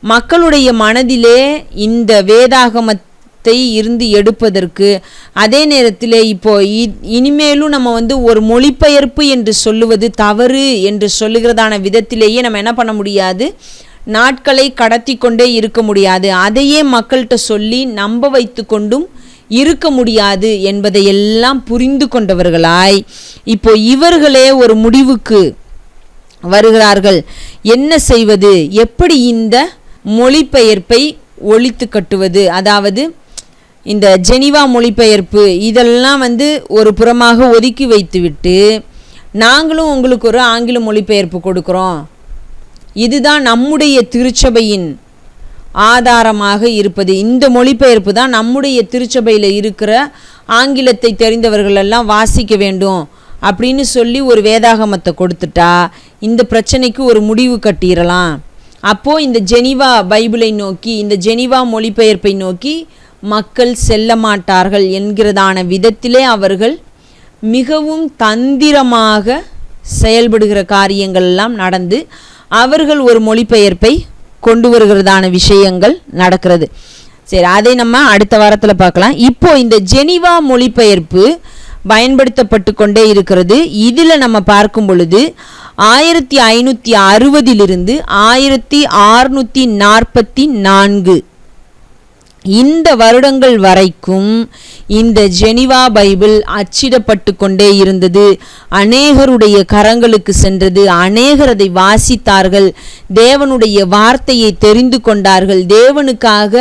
மக்களுடைய மனதிலே இந்த வேதாகமத்தை இருந்து எடுப்பதற்கு, அதே நேரத்தில் இப்போ இனிமேலும் நம்ம ஒரு மொழிபெயர்ப்பு என்று சொல்லுவது தவறு என்று சொல்லுகிறதான விதத்திலேயே நம்ம என்ன பண்ண முடியாது, நாட்களை கடத்தி கொண்டே இருக்க முடியாது. அதையே மக்கள்கிட்ட சொல்லி நம்ப வைத்து கொண்டும் இருக்க முடியாது என்பதையெல்லாம் புரிந்து கொண்டவர்களாய் இப்போ இவர்களே ஒரு முடிவுக்கு வருகிறார்கள். என்ன செய்வது, எப்படி இந்த மொழிபெயர்ப்பை ஒழித்து கட்டுவது, அதாவது இந்த ஜெனிவா மொழிபெயர்ப்பு இதெல்லாம் ஒரு புறமாக ஒதுக்கி வைத்துவிட்டு நாங்களும் உங்களுக்கு ஒரு ஆங்கில மொழிபெயர்ப்பு கொடுக்குறோம், இதுதான் நம்முடைய திருச்சபையின் ஆதாரமாக இருப்பது, இந்த மொழிபெயர்ப்பு தான் நம்முடைய திருச்சபையில் இருக்கிற ஆங்கிலத்தை தெரிந்தவர்களெல்லாம் வாசிக்க வேண்டும் அப்படின்னு சொல்லி ஒரு வேதாகமத்தை கொடுத்துட்டா இந்த பிரச்சனைக்கு ஒரு முடிவு கட்டிடலாம். அப்போது இந்த ஜெனிவா பைபிளை நோக்கி, இந்த ஜெனிவா மொழிபெயர்ப்பை நோக்கி மக்கள் செல்ல மாட்டார்கள் என்கிறதான விதத்திலே அவர்கள் மிகவும் தந்திரமாக செயல்படுகிற காரியங்கள் எல்லாம் நடந்து அவர்கள் ஒரு மொழிபெயர்ப்பை கொண்டு வருகிறதான விஷயங்கள் நடக்கிறது. சரி, அதை நம்ம அடுத்த வாரத்தில் பார்க்கலாம். இப்போ இந்த ஜெனிவா மொழிபெயர்ப்பு பயன்படுத்தப்பட்டு கொண்டே இருக்கிறது. இதில் நம்ம பார்க்கும் பொழுது 1560 1644 இந்த வருடங்கள் வரைக்கும் இந்த ஜெனிவா பைபிள் அச்சிடப்பட்டு கொண்டே இருந்தது. அநேகருடைய கரங்களுக்கு சென்றது. அநேகர் அதை வாசித்தார்கள், தேவனுடைய வார்த்தையை தெரிந்து கொண்டார்கள், தேவனுக்காக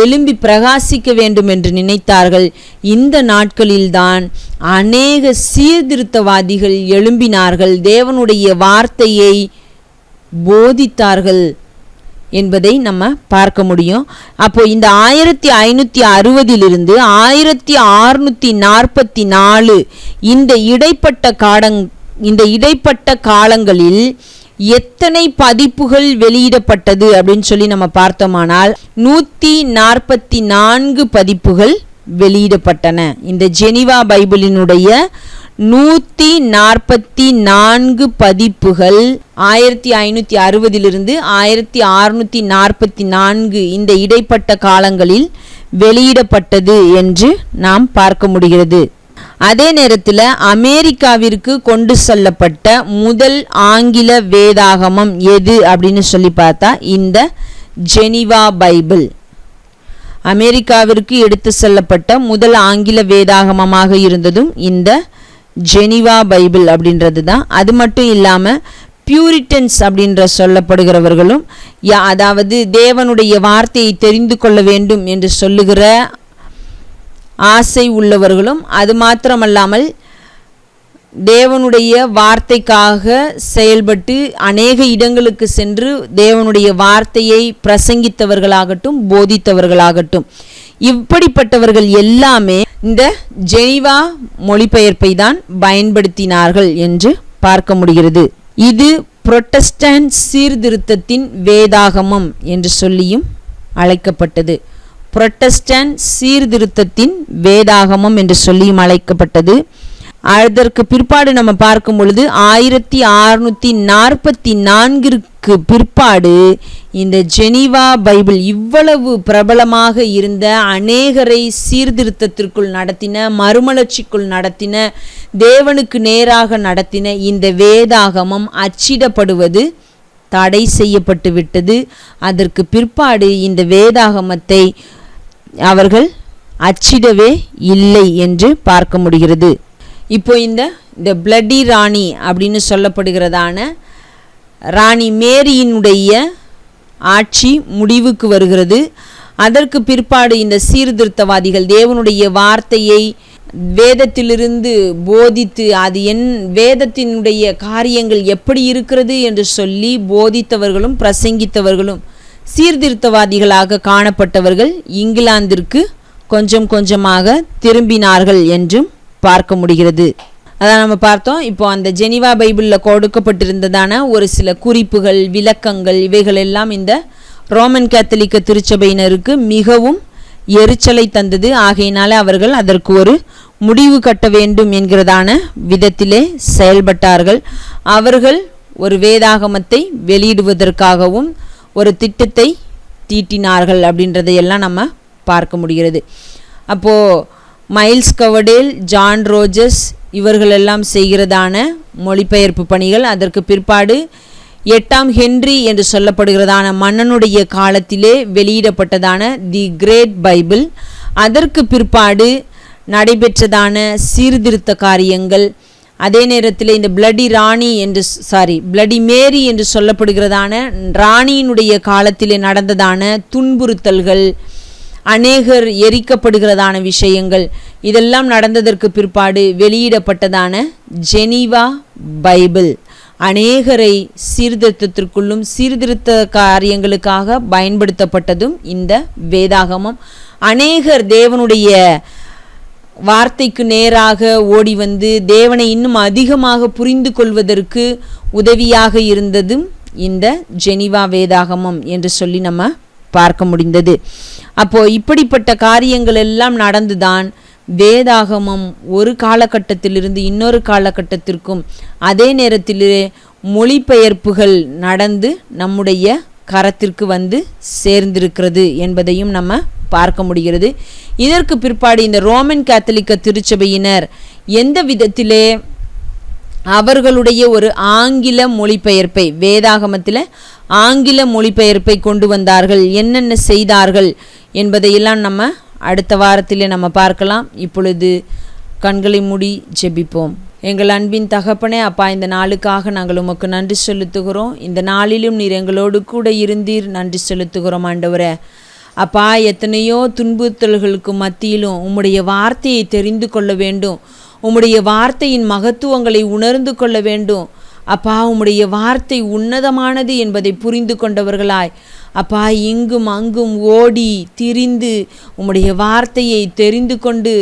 எழும்பி பிரகாசிக்க வேண்டும் என்று நினைத்தார்கள். இந்த நாட்களில்தான் அநேக சீர்திருத்தவாதிகள் எழும்பினார்கள், தேவனுடைய வார்த்தையை போதித்தார்கள் என்பதை நம்ம பார்க்க முடியும். அப்போ இந்த 1560 1644 இந்த இடைப்பட்ட காலங்களில் எத்தனை பதிப்புகள் வெளியிடப்பட்டது அப்படின்னு சொல்லி நம்ம பார்த்தோமானால் 144 பதிப்புகள் வெளியிடப்பட்டன. இந்த ஜெனிவா பைபிளினுடைய 144 பதிப்புகள் 1560 1644 இந்த இடைப்பட்ட காலங்களில் வெளியிடப்பட்டது என்று நாம் பார்க்க முடிகிறது. அதே நேரத்தில் அமெரிக்காவிற்கு கொண்டு செல்லப்பட்ட முதல் ஆங்கில வேதாகமம் எது அப்படின்னு சொல்லி பார்த்தா இந்த ஜெனிவா பைபிள். அமெரிக்காவிற்கு எடுத்து செல்லப்பட்ட முதல் ஆங்கில வேதாகமமாக இருந்ததும் இந்த ஜெனிவா பைபிள் அப்படின்றது தான். அது மட்டும் இல்லாமல் பியூரிட்டன்ஸ் அப்படின்ற சொல்லப்படுகிறவர்களும், அதாவது தேவனுடைய வார்த்தையை தெரிந்து கொள்ள வேண்டும் என்று சொல்லுகிற ஆசை உள்ளவர்களும், அது மாத்திரமல்லாமல் தேவனுடைய வார்த்தைக்காக செயல்பட்டு அநேக இடங்களுக்கு சென்று தேவனுடைய வார்த்தையை பிரசங்கித்தவர்களாகட்டும் போதித்தவர்களாகட்டும், இப்படிப்பட்டவர்கள் எல்லாமே இந்த ஜெனிவா மொழிபெயர்ப்பை தான் பயன்படுத்தினார்கள் என்று பார்க்க முடிகிறது. இது புரொட்டஸ்டன்ட் சீர்திருத்தத்தின் வேதாகமம் என்று சொல்லியும் அழைக்கப்பட்டது. புரொட்டஸ்டன்ட் சீர்திருத்தத்தின் வேதாகமம் என்று சொல்லியும் அழைக்கப்பட்டது. அதற்கு பிற்பாடு நம்ம பார்க்கும் பொழுது 1644 பிற்பாடு இந்த ஜெனிவா பைபிள் இவ்வளவு பிரபலமாக இருந்த, அநேகரை சீர்திருத்தத்திற்குள் நடத்தின, மறுமலர்ச்சிக்குள் நடத்தின, தேவனுக்கு நேராக நடத்தின இந்த வேதாகமம் அச்சிடப்படுவது தடை செய்யப்பட்டு விட்டது. அதற்கு பிற்பாடு இந்த வேதாகமத்தை அவர்கள் அச்சிடவே இல்லை என்று பார்க்க முடிகிறது. இப்போ இந்த பிளட்டி ராணி அப்படின்னு சொல்லப்படுகிறதான ராணி மேரியினுடைய ஆட்சி முடிவுக்கு வருகிறது. அதற்கு பிற்பாடு இந்த சீர்திருத்தவாதிகள் தேவனுடைய வார்த்தையை வேதத்திலிருந்து போதித்து, அது வேதத்தினுடைய காரியங்கள் எப்படி இருக்கிறது என்று சொல்லி போதித்தவர்களும் பிரசங்கித்தவர்களும் சீர்திருத்தவாதிகளாக காணப்பட்டவர்கள் இங்கிலாந்திற்கு கொஞ்சம் கொஞ்சமாக திரும்பினார்கள் என்றும் பார்க்க முடிகிறது. அதான் நம்ம பார்த்தோம். இப்போ அந்த ஜெனிவா பைபிளில் கொடுக்கப்பட்டிருந்ததான ஒரு சில குறிப்புகள், விளக்கங்கள், இவைகள் எல்லாம் இந்த ரோமன் கேத்தலிக்க திருச்சபையினருக்கு மிகவும் எரிச்சலை தந்தது. ஆகையினால அவர்கள் அதற்கு ஒரு முடிவு கட்ட வேண்டும் என்கிறதான விதத்திலே செயல்பட்டார்கள். அவர்கள் ஒரு வேதாகமத்தை வெளியிடுவதற்காகவும் ஒரு திட்டத்தை தீட்டினார்கள் அப்படின்றதையெல்லாம் நம்ம பார்க்க முடிகிறது. அப்போது மைல்ஸ் கவர்டேல், ஜான் ரோஜர்ஸ் இவர்களெல்லாம் செய்கிறதான மொழிபெயர்ப்பு பணிகள், அதற்கு பிற்பாடு 8ஆம் ஹென்றி என்று சொல்லப்படுகிறதான மன்னனுடைய காலத்திலே வெளியிடப்பட்டதான தி கிரேட் பைபிள், அதற்கு பிற்பாடு நடைபெற்றதான சீர்திருத்த காரியங்கள், அதே நேரத்தில் இந்த பிளடி மேரி என்று சொல்லப்படுகிறதான ராணியினுடைய காலத்திலே நடந்ததான துன்புறுத்தல்கள், அநேகர் எரிக்கப்படுகிறதான விஷயங்கள், இதெல்லாம் நடந்ததற்கு பிற்பாடு வெளியிடப்பட்டதான ஜெனிவா பைபிள் அநேகரை சீர்திருத்தத்திற்குள்ளும் சீர்திருத்த காரியங்களுக்காக பயன்படுத்தப்பட்டதும் இந்த வேதாகமம். அநேகர் தேவனுடைய வார்த்தைக்கு நேராக ஓடி வந்து தேவனை இன்னும் அதிகமாக புரிந்து கொள்வதற்கு உதவியாக இருந்ததும் இந்த ஜெனிவா வேதாகமம் என்று சொல்லி நம்ம பார்க்க முடிந்தது. அப்போ இப்படிப்பட்ட காரியங்கள் எல்லாம் நடந்துதான் வேதாகமம் ஒரு காலகட்டத்திலிருந்து இன்னொரு காலகட்டத்திற்கும் அதே நேரத்திலே மொழிபெயர்ப்புகள் நடந்து நம்முடைய கரத்திற்கு வந்து சேர்ந்திருக்கிறது என்பதையும் நம்ம பார்க்க முடிகிறது. இதற்கு பிற்பாடு இந்த ரோமன் கேத்தலிக்க திருச்சபையினர் எந்த விதத்திலே அவர்களுடைய ஒரு ஆங்கில மொழிபெயர்ப்பை, வேதாகமத்தில் ஆங்கில மொழிபெயர்ப்பை கொண்டு வந்தார்கள், என்னென்ன செய்தார்கள் என்பதையெல்லாம் நம்ம அடுத்த வாரத்திலே நம்ம பார்க்கலாம். இப்பொழுது கண்களை மூடி ஜெபிப்போம். எங்கள் அன்பின் தகப்பனே, அப்பா, இந்த நாளுக்காக நாங்கள் உமக்கு நன்றி செலுத்துகிறோம். இந்த நாளிலும் நீர் எங்களோடு கூட இருந்தீர், நன்றி செலுத்துகிறோம் ஆண்டவரே. அப்பா, எத்தனையோ துன்புறுத்தல்களுக்கு மத்தியிலும் உம்முடைய வார்த்தையை தெரிந்து கொள்ள வேண்டும், உம்முடைய வார்த்தையின் மகத்துவங்களை உணர்ந்து கொள்ள வேண்டும். அப்பா, உம்முடைய வார்த்தை உன்னதமானது என்பதை புரிந்து கொண்டவர்களாய் அப்பா, இங்கும் அங்கும் ஓடி திரிந்து உம்முடைய வார்த்தையை தெரிந்து கொண்டு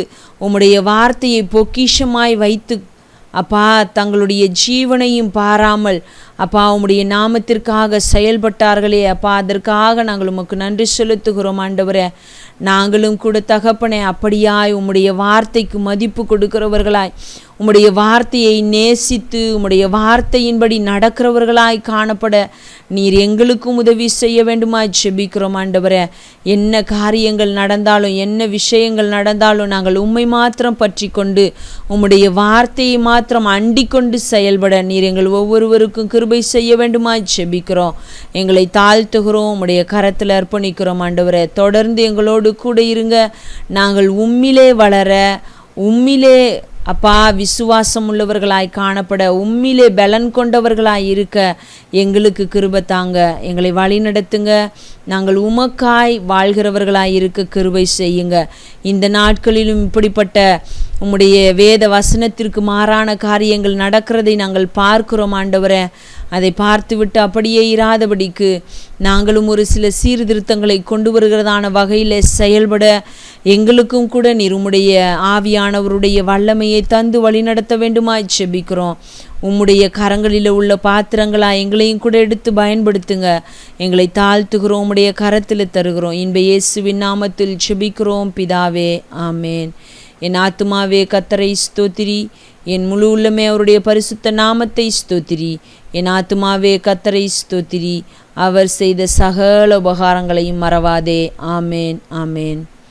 உம்முடைய வார்த்தையை பொக்கிஷமாய் வைத்து அப்பா தங்களுடைய ஜீவனையும் பாராமல் அப்பா உம்முடைய நாமத்திற்காக செயல்பட்டார்களே அப்பா, அதற்காக நாங்கள் உமக்கு நன்றி செலுத்துகிறோம் ஆண்டவரே. நாங்களும் கூட தகப்பனே அப்படியாய் உம்முடைய வார்த்தைக்கு மதிப்பு கொடுக்கிறவர்களாய் உம்முடைய வார்த்தையை நேசித்து உம்முடைய வார்த்தையின்படி நடக்கிறவர்களாய் காணப்பட நீர் எங்களுக்கும் உதவி செய்ய வேண்டுமாய் ஜெபிக்கிறோம் ஆண்டவரே. என்ன காரியங்கள் நடந்தாலும் என்ன விஷயங்கள் நடந்தாலும் நாங்கள் உம்மை மாத்திரம் பற்றி கொண்டு உம்முடைய வார்த்தையை மாத்திரம் அண்டிக் கொண்டு செயல்பட நீர் எங்கள் ஒவ்வொருவருக்கும் கிருபை செய்ய வேண்டுமாய் ஜெபிக்கிறோம். எங்களை தாழ்த்துகிறோம், உம்முடைய கரத்தில் அர்ப்பணிக்கிறோம் ஆண்டவரே. தொடர்ந்து எங்களோடு கூட இருங்க. நாங்கள் உம்மிலே வளர, உம்மிலே அப்பா விசுவாசம் உள்ளவர்களாய் காணப்பட, உம்மிலே பலன் கொண்டவர்களாய் இருக்க எங்களுக்கு கிருபை தாங்க. எங்களை வழி நடத்துங்க. நாங்கள் உமக்காய் வாழ்கிறவர்களாய் இருக்க கிருபை செய்யுங்க. இந்த நாட்களிலும் இப்படிப்பட்ட உம்முடைய வேத வசனத்திற்கு மாறான காரியங்கள் நடக்கிறதை நாங்கள் பார்க்கிறோம் ஆண்டவரே. அதை பார்த்துவிட்டு அப்படியே இராதபடிக்கு நாங்களும் ஒரு சில சீர்திருத்தங்களை கொண்டு வருகிறதான வகையில் செயல்பட எங்களுக்கும் கூட நீர் உம்முடைய ஆவியானவருடைய வல்லமையை தந்து வழிநடத்த வேண்டுமாய் ஜெபிக்கிறோம். உம்முடைய கரங்களில் உள்ள பாத்திரங்களா எங்களையும் கூட எடுத்து பயன்படுத்துங்க. எங்களை தாழ்த்துகிறோம், உம்முடைய கரத்தில் தருகிறோம். இன்ப இயேசுவின் நாமத்தில் ஜெபிக்கிறோம் பிதாவே, ஆமேன். என் ஆத்துமாவே கர்த்தரை ஸ்தோத்திரி, என் முழு உள்ளமே அவருடைய பரிசுத்த நாமத்தை ஸ்தோத்திரி. என் ஆத்துமாவே கர்த்தரை ஸ்தோத்திரி, அவர் செய்த சகல உபகாரங்களையும் மறவாதே. ஆமேன், ஆமேன்.